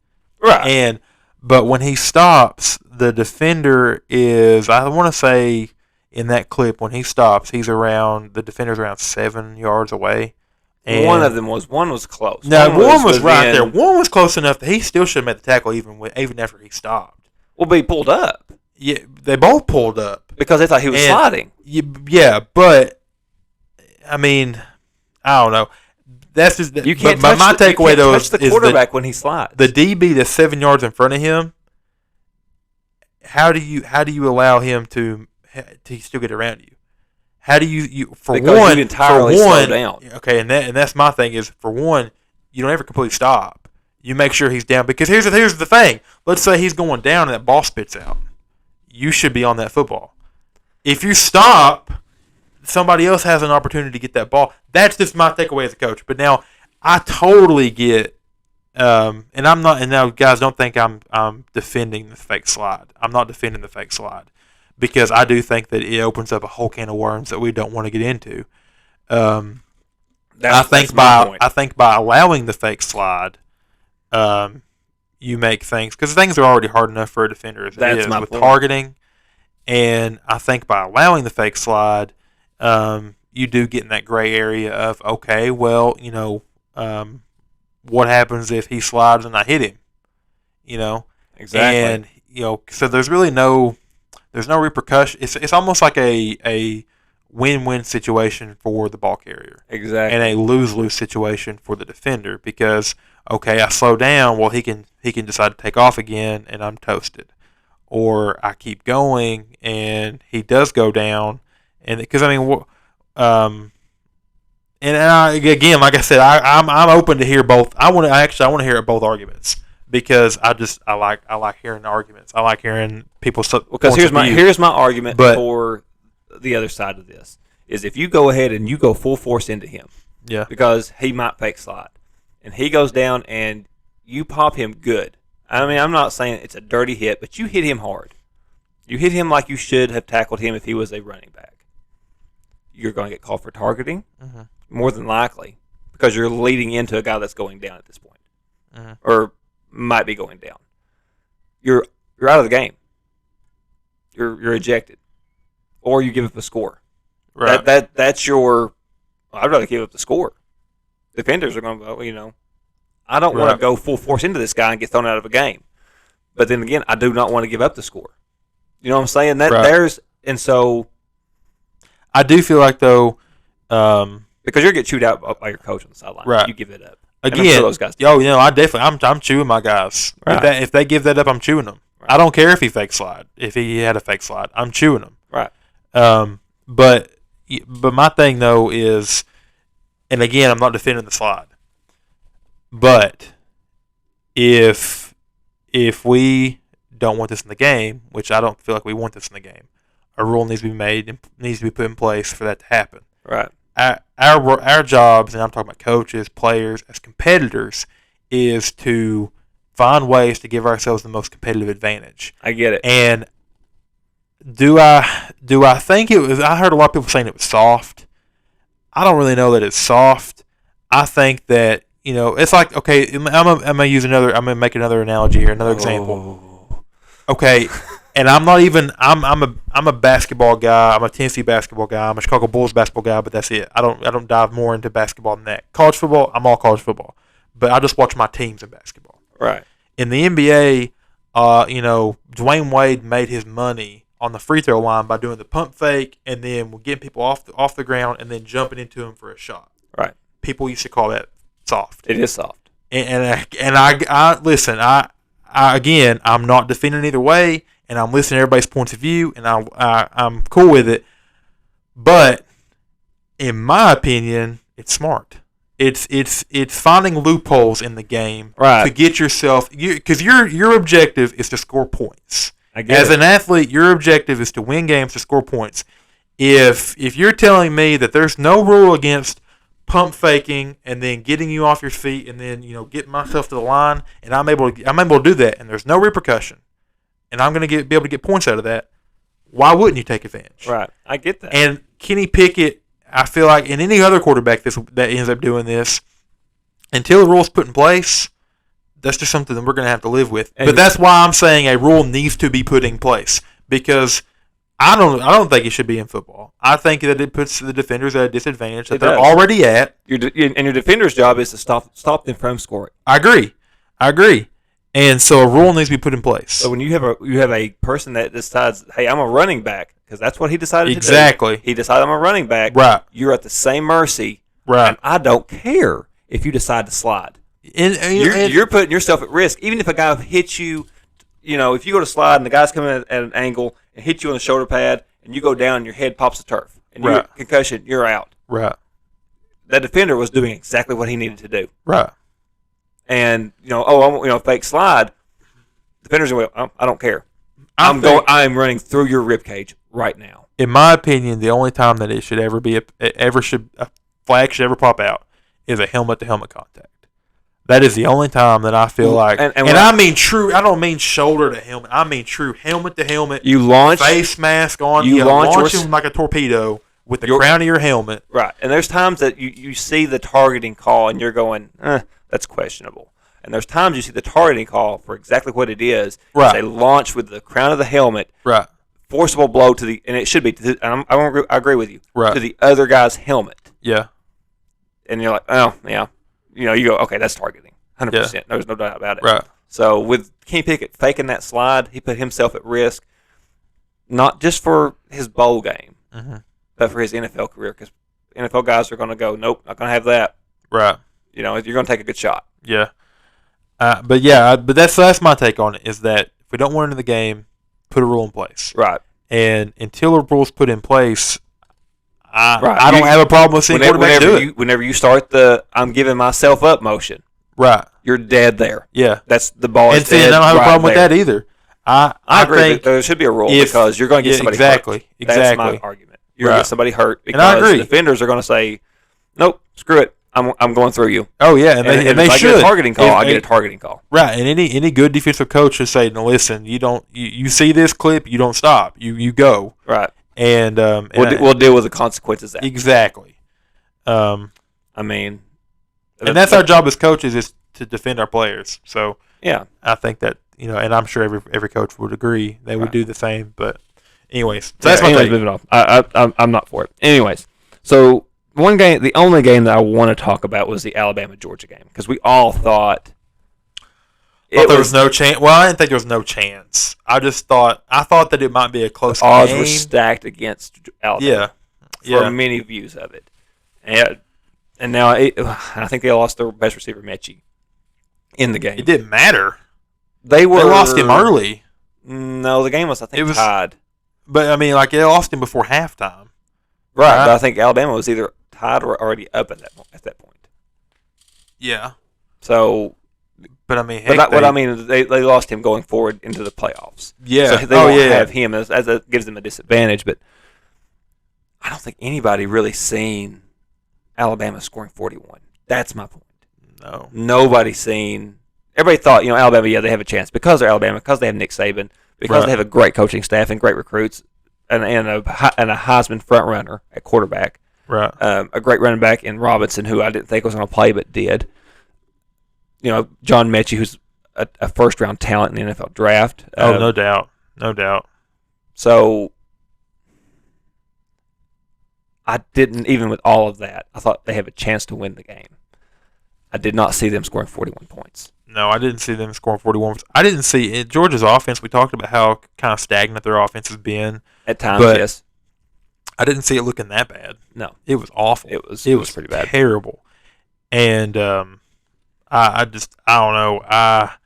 Right. But when he stops, the defender is, I want to say in that clip, when he stops, the defender's around 7 yards away. And one was close. No, one was right there. One was close enough that he still should have made the tackle even after he stopped. Well, but he pulled up. Yeah, they both pulled up. Because they thought he was sliding. Yeah, but, I mean, I don't know. That's just you can't but my takeaway though is the quarterback when he slides. The DB that's 7 yards in front of him. How do you allow him to still get around you? How do you entirely slow down? Okay, and that's my thing is for one, you don't ever completely stop. You make sure he's down because here's the thing. Let's say he's going down and that ball spits out. You should be on that football. If you stop, somebody else has an opportunity to get that ball. That's just my takeaway as a coach. But now I totally get, and I'm not. And now guys, don't think I'm defending the fake slide. I'm not defending the fake slide because I do think that it opens up a whole can of worms that we don't want to get into. I think by allowing the fake slide, you make things because things are already hard enough for a defender as it is with targeting, and I think by allowing the fake slide. You do get in that gray area of, okay, well, what happens if he slides and I hit him? You know, Exactly. And so there's really there's no repercussion. It's almost like a win-win situation for the ball carrier, Exactly. and a lose-lose situation for the defender because okay, I slow down, well he can decide to take off again, and I'm toasted, or I keep going and he does go down, and because again, like I said, I'm open to hear both. I want to hear both arguments because I like hearing arguments. I like hearing people's because here's my argument But- for the other side of this is if you go ahead and you go full force into him yeah because he might fake slide and he goes down and you pop him good. I mean, I'm not saying it's a dirty hit, but you hit him hard. You hit him like you should have tackled him if he was a running back. You're going to get called for targeting, more than likely, because you're leading into a guy that's going down at this point, or might be going down. You're out of the game. You're ejected, or you give up a score. right That's your. I'd rather give up the score. Defenders are going to go. I don't want to go full force into this guy and get thrown out of a game. But then again, I do not want to give up the score. You know what I'm saying? So I do feel like though because you're get chewed out by your coach on the sideline, Right. you give it up. And I'm again sure those guys do. I'm chewing my guys. Right. If they give that up, I'm chewing them. Right. I don't care if he had a fake slide, I'm chewing them. Right. But my thing though is, and again, I'm not defending the slide, but if we don't want this in the game, which I don't feel like we want this in the game, a rule needs to be made and needs to be put in place for that to happen. Right. Our jobs, and I'm talking about coaches, players, as competitors, is to find ways to give ourselves the most competitive advantage. I get it. And do I think it was? I heard a lot of people saying it was soft. I don't really know that it's soft. I think that it's like, okay, I'm gonna make another analogy here, another example. Okay, and I'm a basketball guy. I'm a Tennessee basketball guy. I'm a Chicago Bulls basketball guy, but that's it. I don't dive more into basketball than that. College football, I'm all college football, but I just watch my teams in basketball. Right. In the NBA, Dwayne Wade made his money on the free throw line by doing the pump fake and then getting people off the ground and then jumping into him for a shot. Right. People used to call that soft. It is soft. And I listen. I again, I'm not defending either way, and I'm listening to everybody's points of view, and I'm cool with it. But in my opinion, it's smart. It's finding loopholes in the game Right. to get yourself, because your objective is to score points. I get As it. an athlete, your objective is to win games, to score points. If you're telling me that there's no rule against pump faking and then getting you off your feet and then getting myself to the line and I'm able to do that and there's no repercussion and I'm going to be able to get points out of that, why wouldn't you take advantage? Right. I get that. And Kenny Pickett, I feel like, and any other quarterback that ends up doing this, until the rule's put in place, that's just something that we're going to have to live with. And but that's why I'm saying a rule needs to be put in place, because I don't think it should be in football. I think that it puts the defenders at a disadvantage that It they're does. already at. Your defender's job is to stop them from scoring. I agree. And so a rule needs to be put in place. So when you have a person that decides, hey, I'm a running back, because that's what he decided Exactly. to do. He decided I'm a running back. Right. You're at the same mercy. Right. And I don't care if you decide to slide. And You're putting yourself at risk. Even if a guy hits you, if you go to slide and the guy's coming at an angle and hits you on the shoulder pad and you go down and your head pops the turf and you Right. get concussion, you're out. right. That defender was doing exactly what he needed to do. Right. And fake slide. Defenders are I don't care. I think- I'm running through your rib cage right now. In my opinion, the only time that it should ever be a flag should ever pop out is a helmet to helmet contact. That is the only time that I feel like, and I mean true. I don't mean shoulder to helmet. I mean true helmet to helmet. You launch face mask on. you launch him like a torpedo with the your- crown of your helmet. right, and there's times that you see the targeting call and you're going, that's questionable. And there's times you see the targeting call for exactly what it is. Right. It's a launch with the crown of the helmet, Right. forcible blow to the, and it should be. I agree with you. Right. To the other guy's helmet, Yeah. and you're like, oh yeah, you go, okay, that's targeting, 100%. There's no doubt about it. Right. So with Kenny Pickett faking that slide, he put himself at risk, not just for his bowl game, but for his NFL career, because NFL guys are going to go, nope, not going to have that. Right. You're going to take a good shot. Yeah. But that's my take on it, is that if we don't want into the game, put a rule in place. Right. And until a rule's put in place, Right. I don't have a problem with seeing quarterbacks do it. Whenever you start the I'm giving myself up motion, Right. you're dead there. Yeah. That's the ball. And see, I don't have a problem with that either. I agree. think There should be a rule because you're going to get somebody hurt. Exactly. That's my argument. You're going to get somebody hurt And I because agree. defenders are going to say, nope, screw it. I'm going through you. Oh, yeah. And if they I should. get a targeting call, I get a targeting call. Right. And any good defensive coach should say, no, listen, you see this clip, you don't stop. You go. Right. And we'll deal with the consequences of that. Exactly. I mean, and that's our job as coaches, is to defend our players. So yeah, I think that, and I'm sure every coach would agree they would do the same. But anyways, so that's my take. Moving on. I'm not for it. Anyways, so the only game that I want to talk about was the Alabama-Georgia game, because we all thought there was no chance. Well, I didn't think there was no chance. I thought that it might be a close game. Odds were stacked against Alabama. Yeah. For many views of it. And now I think they lost their best receiver, Mechie, in the game. It didn't matter. They lost him early. No, the game was, I think, tied. But, I mean, they lost him before halftime. Right, but I think Alabama was either tied or already up at that point. Yeah. So, but I mean, what I mean is they lost him going forward into the playoffs. Yeah. So they won't have him as that gives them a disadvantage. But I don't think anybody really seen Alabama scoring 41. That's my point. No. Nobody's seen. Everybody thought, Alabama, they have a chance because they're Alabama, because they have Nick Saban, because they have a great coaching staff and great recruits, and a Heisman front runner at quarterback. Right. A great running back in Robinson, who I didn't think was going to play but did. John Mechie, who's a first-round talent in the NFL draft. No doubt. No doubt. So I didn't, even with all of that, I thought they have a chance to win the game. I did not see them scoring 41 points. No, I didn't see them scoring 41 points. I didn't see Georgia's offense. We talked about how kind of stagnant their offense has been. At times, yes. I didn't see it looking that bad. No. It was awful. It was pretty bad. Terrible. And I don't know. I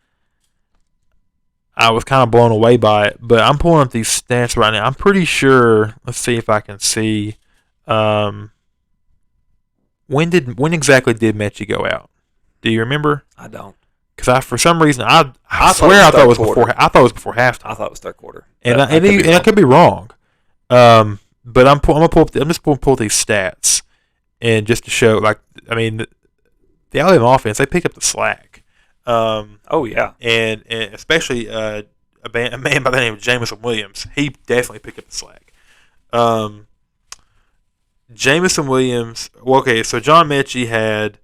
was kind of blown away by it. But I'm pulling up these stats right now. I'm pretty sure. Let's see if I can see. When exactly did Mechie go out? Do you remember? I don't. Because for some reason I swear I thought it was before. I thought it was before halftime. I thought it was third quarter. And I could be wrong. But I'm just pull up these stats, and just to show, the Alabama offense, they picked up the slack. Oh yeah, and especially a man by the name of Jamison Williams, he definitely picked up the slack. Jamison Williams. Well, okay, so John Mechie had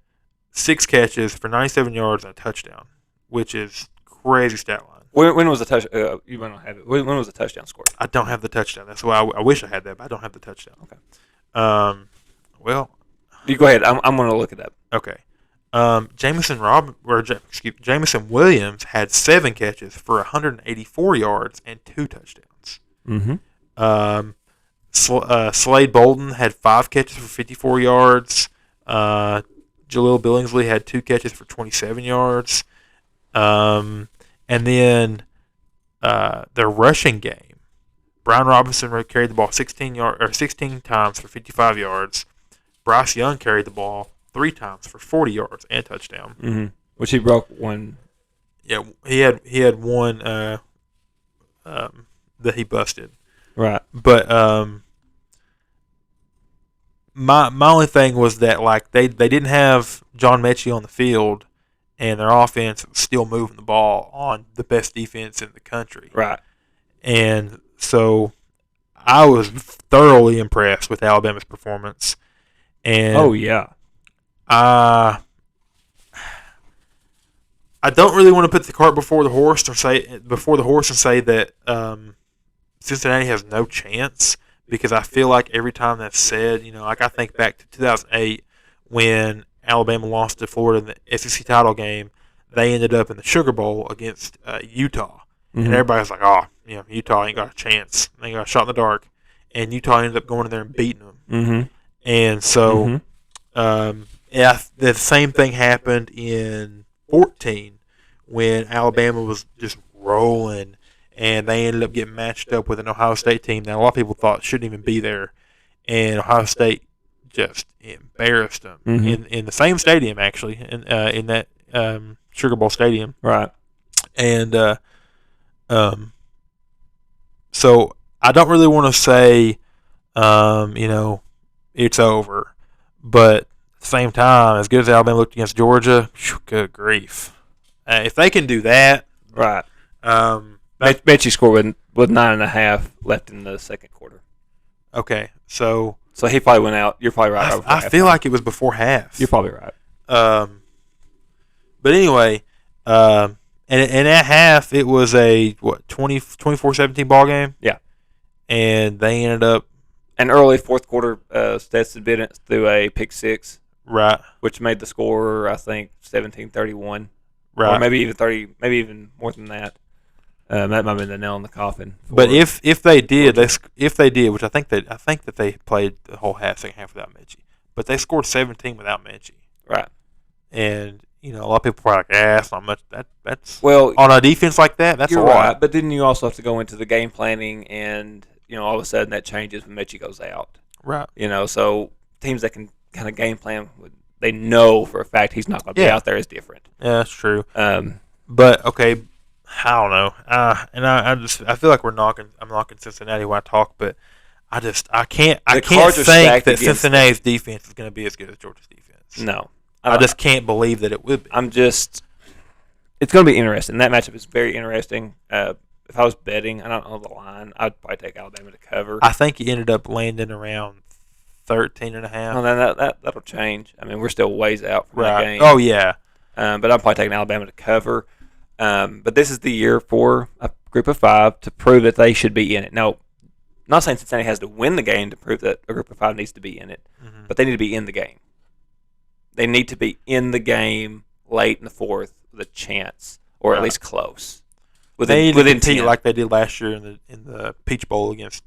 6 catches for 97 yards and a touchdown, which is crazy stat line. When was the touch? You might not have it. When was the touchdown scored? I don't have the touchdown. That's why I wish I had that, but I don't have the touchdown. Okay. Well, you go ahead. I'm going to look it up. Okay. Jamison Williams had 7 catches for 184 yards and 2 touchdowns. Mm-hmm. Slade Bolden had 5 catches for 54 yards. Jaleel Billingsley had 2 catches for 27 yards. And then their rushing game, Brian Robinson carried the ball 16 times for 55 yards. Bryce Young carried the ball 3 times for 40 yards and a touchdown. Mm-hmm. Which he broke one. Yeah, he had one that he busted. Right. But my only thing was that they didn't have John Mechie on the field, and their offense was still moving the ball on the best defense in the country. Right. And so I was thoroughly impressed with Alabama's performance. And oh yeah. I don't really want to put the cart before the horse and say that Cincinnati has no chance, because I feel like every time that's said, I think back to 2008 when Alabama lost to Florida in the SEC title game, they ended up in the Sugar Bowl against Utah. And everybody's like, oh, Utah ain't got a chance. They ain't got a shot in the dark. And Utah ended up going in there and beating them. And so, the same thing happened in 14 when Alabama was just rolling, and they ended up getting matched up with an Ohio State team that a lot of people thought shouldn't even be there. And Ohio State just embarrassed them in the same stadium, actually, in that Sugar Bowl stadium. Right. And so I don't really want to say, it's over. But at the same time, as good as Alabama looked against Georgia, good grief. If they can do that. Right. Bet you scored with 9.5 left in the second quarter. Okay. So he probably went out. You're probably right. I feel like it was before half. You're probably right. But anyway, and at half, it was a, 24-17 ball game? Yeah. And they ended up. An early fourth quarter, Stetson Bennett threw a pick six. Right. Which made the score, I think, 17-31. Right. Or maybe even 30, maybe even more than that. That might have been the nail in the coffin. But if they did, which I think that they played the whole second half without Mechie, but they scored 17 without Mechie. Right. And a lot of people are like, that's not much. That's well on a defense like that. That's you're a lot. right. But then you also have to go into the game planning, and all of a sudden that changes when Mechie goes out. Right. So teams that can kind of game plan, they know for a fact he's not going to be out there is different. Yeah, that's true. But okay. I don't know, and I feel like I'm knocking Cincinnati when I talk, but I can't think that Cincinnati's defense is going to be as good as Georgia's defense. No, I just can't believe that it would be. It's going to be interesting. That matchup is very interesting. If I was betting, I don't know the line, I'd probably take Alabama to cover. I think he ended up landing around 13.5. Well, then that'll change. I mean, we're still ways out from that game. Oh yeah, but I'm probably taking Alabama to cover. But this is the year for a group of five to prove that they should be in it. Now, I'm not saying Cincinnati has to win the game to prove that a group of five needs to be in it, but they need to be in the game. They need to be in the game late in the fourth with a chance, or at least close. Within 10, like they did last year in the Peach Bowl against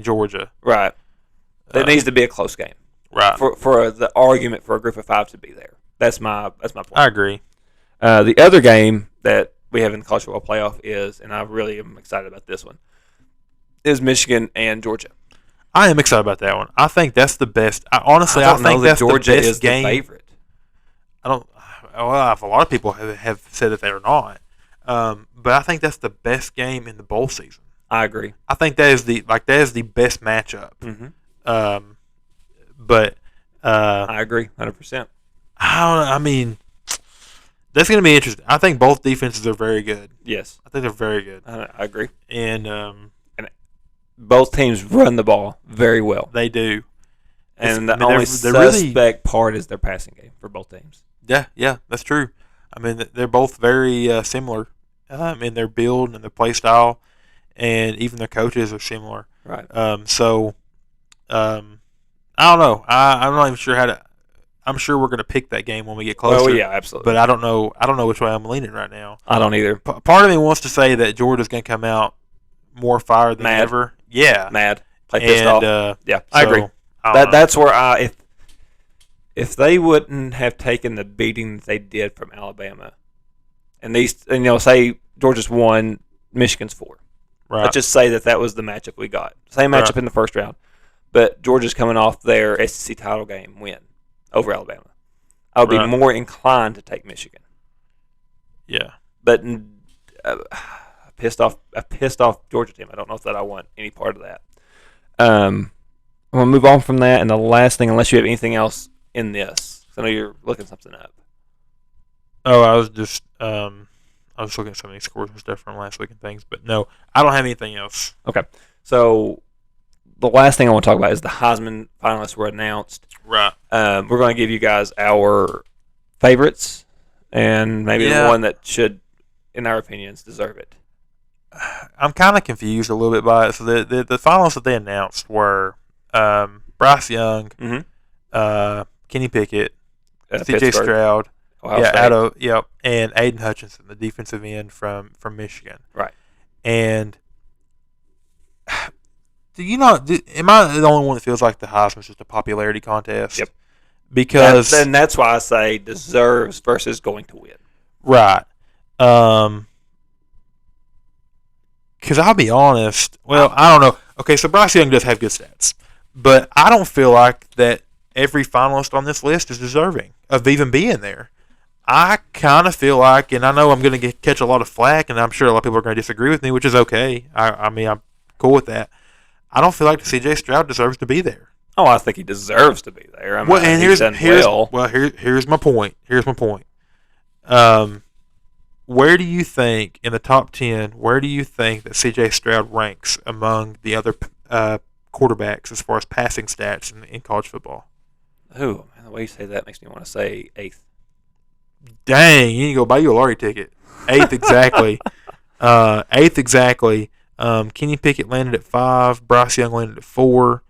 Georgia. Right. It needs to be a close game. Right. For the argument for a group of five to be there. That's my point. I agree. The other game that we have in the college football playoff is, and I really am excited about this one, is Michigan and Georgia. I am excited about that one. I think that's the best. I think that's Georgia the best is game. The favorite. Well, a lot of people have said that they're not, but I think that's the best game in the bowl season. I agree. I think that is the best matchup. But I agree 100%. That's going to be interesting. I think both defenses are very good. Yes. I think they're very good. I agree. And both teams run the ball very well. They do. And the only suspect part is their passing game for both teams. Yeah, that's true. I mean, they're both very similar in their build and their play style, and even their coaches are similar. Right. I don't know. I'm not even sure how to. I'm sure we're going to pick that game when we get closer. Oh yeah, absolutely. But I don't know. I don't know which way I'm leaning right now. I don't either. Part of me wants to say that Georgia's going to come out more fired than ever. Yeah, mad, play pissed off. Yeah, I agree. That's where if they wouldn't have taken the beating that they did from Alabama, and say Georgia's 1, Michigan's 4. Right. Let's just say that was the matchup we got. Same matchup in the first round, but Georgia's coming off their SEC title game win over Alabama. I would be more inclined to take Michigan. Yeah, but a pissed off Georgia team. I don't know if that I want any part of that. I'm gonna move on from that, and the last thing, unless you have anything else in this, I know you're looking something up. Oh, I was just looking at some of these scores and stuff from last week and things, but no, I don't have anything else. Okay, so the last thing I want to talk about is the Heisman finalists were announced. Right. We're going to give you guys our favorites and maybe the one that should, in our opinions, deserve it. I'm kind of confused a little bit by it. So the finalists that they announced were Bryce Young, Kenny Pickett, C.J. Pittsburgh, Stroud, Ohio State. and Aiden Hutchinson, the defensive end from Michigan. Right. And am I the only one that feels like the Heisman's just a popularity contest? Yep. Because Then that's why I say deserves versus going to win. right. Because I'll be honest. Well, I don't know. Okay, so Bryce Young does have good stats, but I don't feel like that every finalist on this list is deserving of even being there. I kind of feel like, and I know I'm going to catch a lot of flack, and I'm sure a lot of people are going to disagree with me, which is okay. I mean, I'm cool with that. I don't feel like C.J. Stroud deserves to be there. Oh, I think he deserves to be there. I mean, Well, and here's my point. Here's my point. Where do you think in the top 10? Where do you think that C.J. Stroud ranks among the other quarterbacks as far as passing stats in college football? Ooh, man, the way you say that makes me want to say 8th. Dang, you need to go buy you a lottery ticket. 8th exactly. 8th exactly. Kenny Pickett landed at 5. Bryce Young landed at 4.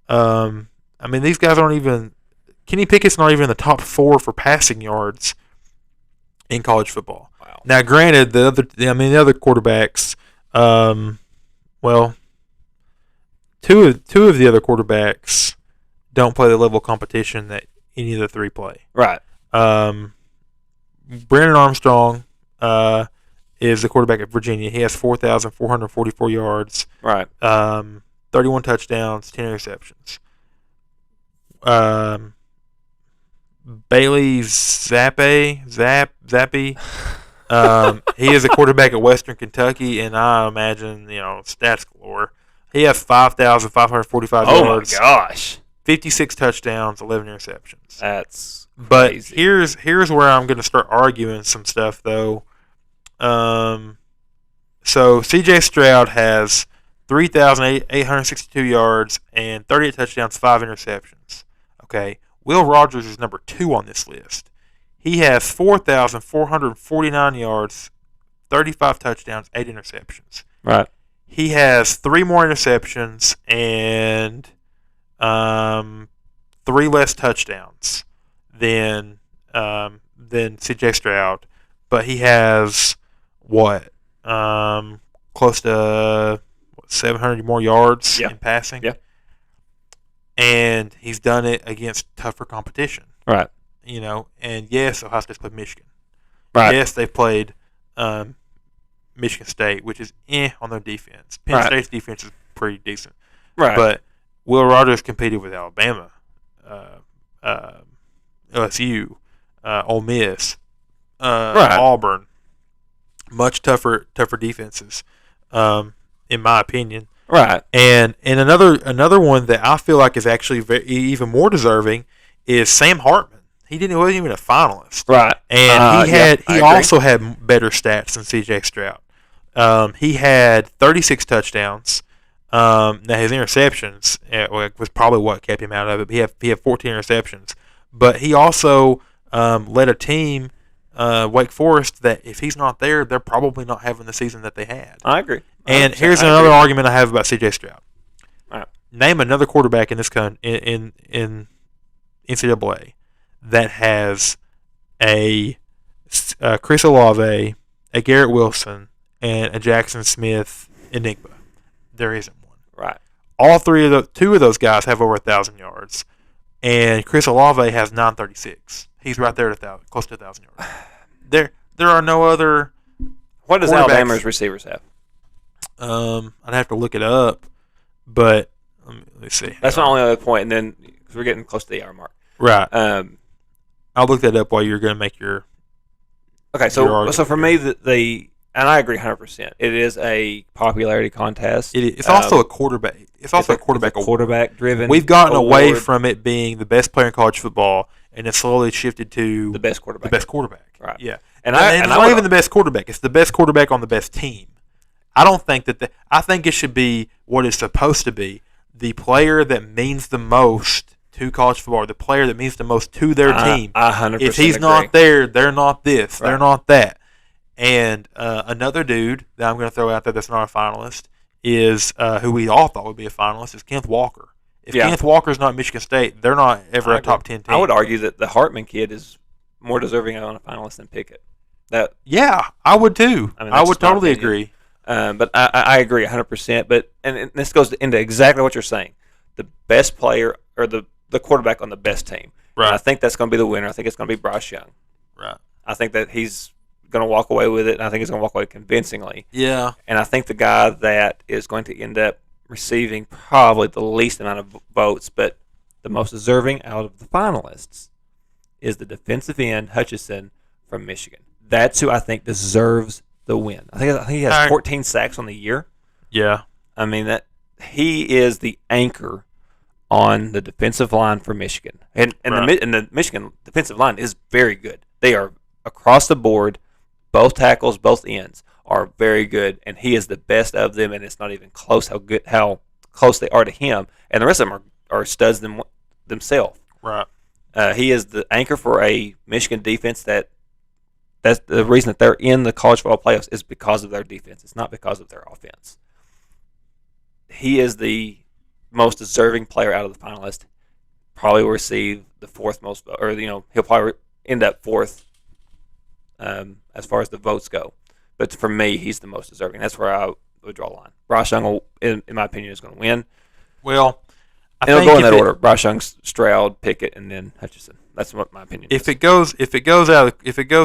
I mean, these guys aren't even. Kenny Pickett's not even in the top 4 for passing yards in college football. Wow. Now, granted, the other quarterbacks. Well, two of the other quarterbacks don't play the level of competition that any of the 3 play. Right. Brandon Armstrong is the quarterback at Virginia. He has 4,444 yards. Right. 31 touchdowns, 10 interceptions. Bailey Zappi. He is a quarterback at Western Kentucky, and I imagine, stats galore. He has 5,545 yards. Oh, my gosh. 56 touchdowns, 11 interceptions. That's crazy. crazy. But here's where I'm going to start arguing some stuff, though. So C.J. Stroud has 3,862 yards and 38 touchdowns, 5 interceptions. Okay. Will Rogers is number 2 on this list. He has 4,449 yards, 35 touchdowns, 8 interceptions. Right. He has 3 more interceptions and 3 less touchdowns than C.J. Stroud, but he has close to 700 more yards in passing. Yeah. And he's done it against tougher competition. Right. And yes, Ohio State's played Michigan. Right. Yes, they played Michigan State, which is on their defense. Penn State's defense is pretty decent. Right. But Will Rogers competed with Alabama, LSU, Ole Miss, Auburn. Much tougher defenses, in my opinion. Right. And another one that I feel like is actually even more deserving is Sam Hartman. He wasn't even a finalist. Right. And he also had better stats than C.J. Stroud. He had 36 touchdowns. Now his interceptions was probably what kept him out of it. But he had 14 interceptions. But he also led a team, Wake Forest, that if he's not there, they're probably not having the season that they had. I agree. And here's another argument I have about C.J. Stroud. All right. Name another quarterback in this in NCAA that has a Chris Olave, a Garrett Wilson, and a Jackson Smith enigma. There isn't one. Right. All two of those guys have over 1,000 yards, and Chris Olave has 936. He's right there at close to 1,000 yards. There are no other. What does Alabama's receivers have? I'd have to look it up, but let's see. That's my only other point, and then because we're getting close to the hour mark. Right. I'll look that up while you're going to make your. Okay, so for me, and I agree 100%. It is a popularity contest. It's also a quarterback. It's also a quarterback driven. We've gotten away from it being the best player in college football, and it's slowly shifted to the best quarterback. The best quarterback. Right. Yeah. And it's not even the best quarterback. It's the best quarterback on the best team. I don't think that. I think it should be what it's supposed to be: the player that means the most to college football, the player that means the most to their team. 100%. If he's not there, they're not this. Right. They're not that. And another dude that I'm going to throw out there that's not a finalist is who we all thought would be a finalist is Kenneth Walker. If Yeah. Kenneth Walker's not at Michigan State, they're not ever I a top agree. 10 team. I would argue that the Hartman kid is more deserving on a finalist than Pickett. That Yeah, I would too. I mean, I that's would just my totally opinion. agree. But I agree 100%. But and this goes into exactly what you're saying. The best player or the quarterback on the best team. Right. And I think that's going to be the winner. I think it's going to be Bryce Young. Right. I think that he's going to walk away with it, and I think he's going to walk away convincingly. Yeah. And I think the guy that is going to end up receiving probably the least amount of votes, but the most deserving out of the finalists, is the defensive end Hutchinson from Michigan. That's who I think deserves the win. I think he has 14 sacks on the year. Yeah. I mean that he is the anchor on the defensive line for Michigan, and Right. the Michigan defensive line is very good. They are across the board. Both tackles, both ends are very good, and he is the best of them. And it's not even close how close they are to him. And the rest of them are studs themselves. Right. He is the anchor for a Michigan defense that's the reason that they're in the college football playoffs is because of their defense. It's not because of their offense. He is the most deserving player out of the finalists. Probably will receive the fourth most, or he'll probably end up fourth as far as the votes go. But for me, he's the most deserving. That's where I would draw a line. Bryce Young, in my opinion, is going to win. Well, I And it'll think go in that order: Bryce Young, Stroud, Pickett, and then Hutchinson. That's what my opinion is. if it goes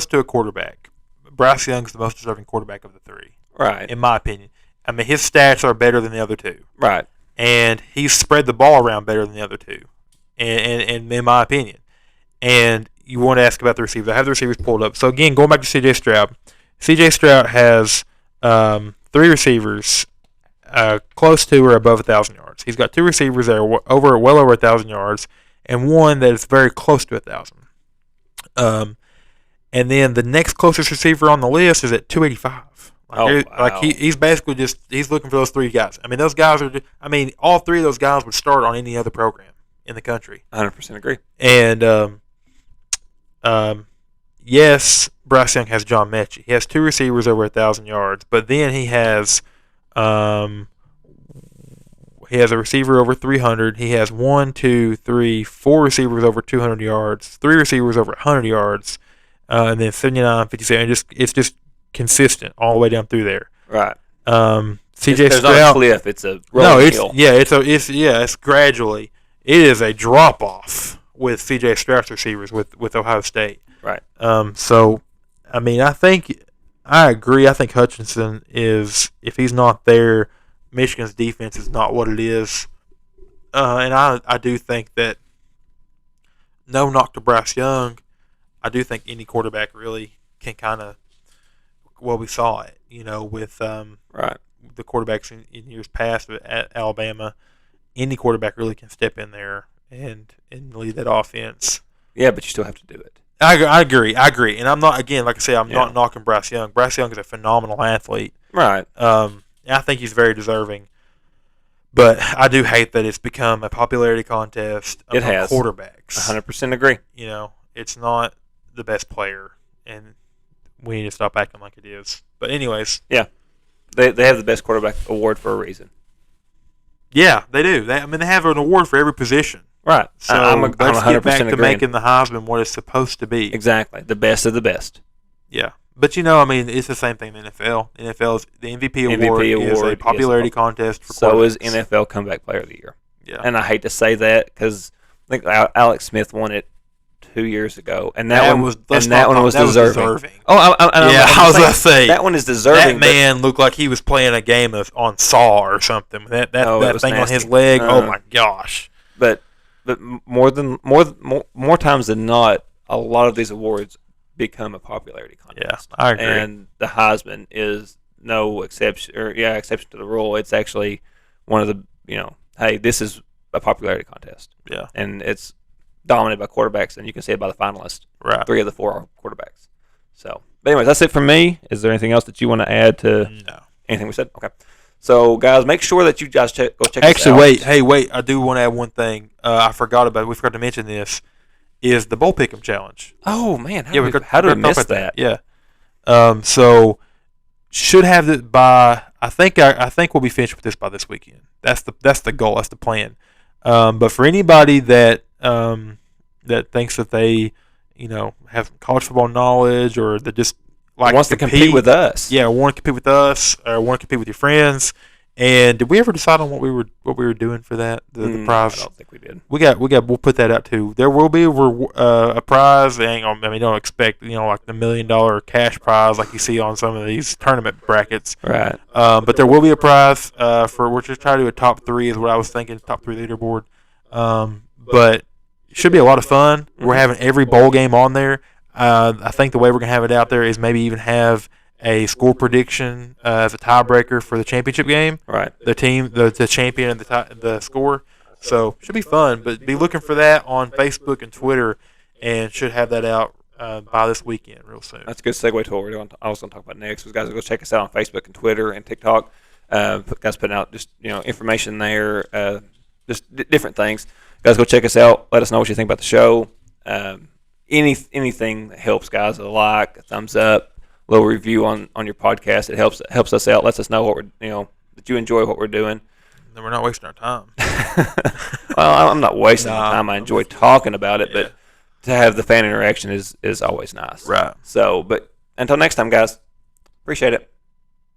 to a quarterback, Bryce Young's the most deserving quarterback of the three, Right. in my opinion. I mean, his stats are better than the other two, Right. and he's spread the ball around better than the other two, and in my opinion. And you want to ask about the receivers. I have the receivers pulled up. So again, going back to C.J. Stroud. C.J. Stroud has 3 receivers close to or above 1,000 yards. He's got 2 receivers that are well over 1,000 yards, and one that is very close to 1,000. And then the next closest receiver on the list is at 285. Wow. He's basically he's looking for those 3 guys. I mean, those guys are. I mean, all 3 of those guys would start on any other program in the country. 100% agree. And yes, Bryce Young has John Mechie. He has 2 receivers over 1,000 yards, but then he has a receiver over 300. He has 4 receivers over 200 yards, 3 receivers over 100 yards, and then 79, 57. It's just consistent all the way down through there. Right. C.J. There's not a Stroud. cliff. It's a No, rolling it's hill. it's gradually. It is a drop off with C.J. Stroud's receivers with Ohio State. Right. So, I mean, I agree. I think Hutchinson is, if he's not there, Michigan's defense is not what it is. And I do think that, no knock to Bryce Young, I do think any quarterback really can kind of, well, we saw it, with Right. the quarterbacks in years past at Alabama. Any quarterback really can step in there and lead that offense. Yeah, but you still have to do it. I agree. And I'm not, again, like I said, I'm Yeah. not knocking Bryce Young. Bryce Young is a phenomenal athlete. Right. And I think he's very deserving. But I do hate that it's become a popularity contest It among has. quarterbacks. 100% agree. It's not the best player, and we need to stop acting like it is. But anyways, They have the best quarterback award for a reason. yeah, they do. They have an award for every position. Right. So I'm let's 100% get back to agreeing. making the Heisman what it's supposed to be. Exactly. The best of the best. Yeah. But, it's the same thing in the NFL. NFL's the MVP award is a popularity contest for So is quarterbacks. NFL Comeback Player of the Year. Yeah. And I hate to say that because I think Alex Smith won it 2 years ago, and That that one one was- was let's and that not one talk- was that was deserving. deserving. Oh, I was about to say, that one is deserving. That man looked like he was playing a game on Saw or something. That Oh, it that was thing on nasty. his leg. Oh Uh-huh. my gosh. But more times than not, a lot of these awards become a popularity contest. I agree. And the Heisman is no exception, exception to the rule. It's actually one of the hey, this is a popularity contest. Yeah. And it's dominated by quarterbacks, and you can see it by the finalists. Right. 3 of the 4 are quarterbacks. So, but anyways, that's it from me. Is there anything else that you want to add to No. anything we said? Okay. So, guys, make sure that you guys go check Actually, this out. wait. I do want to add one thing. I forgot about it. We forgot to mention this. Is the Bowl Pick'em Challenge. Oh, man. How We did forgot we to talk miss about that? Yeah. So should have it by. I think we'll be finished with this by this weekend. That's the goal. That's the plan. But for anybody that that thinks that they, have college football knowledge or that just like wants to compete with us. yeah, want to compete with us or want to compete with your friends. And did we ever decide on what we were doing for that? The prize? I don't think we did. We'll put that out too. There will be a prize. Don't expect like the $1 million cash prize like you see on some of these tournament brackets. Right. But there will be a prize for we're just trying to do a top 3 is what I was thinking, top 3 leaderboard. But it should be a lot of fun. We're having every bowl game on there. I think the way we're gonna have it out there is maybe even have a score prediction as a tiebreaker for the championship game. Right. The team, the champion, and the score. So should be fun. But be looking for that on Facebook and Twitter, and should have that out by this weekend, real soon. That's a good segue to what we're doing. I was going to talk about next. So guys, go check us out on Facebook and Twitter and TikTok. Guys putting out just information there, just different things. Guys, go check us out. Let us know what you think about the show. Anything that helps, guys. A like, a thumbs up, a little review on your podcast. It helps us out. Lets us know what we're that you enjoy what we're doing. Then we're not wasting our time. Well, I'm not wasting my time. I enjoy talking about it, but to have the fan interaction is always nice. Right. So, but until next time, guys, appreciate it.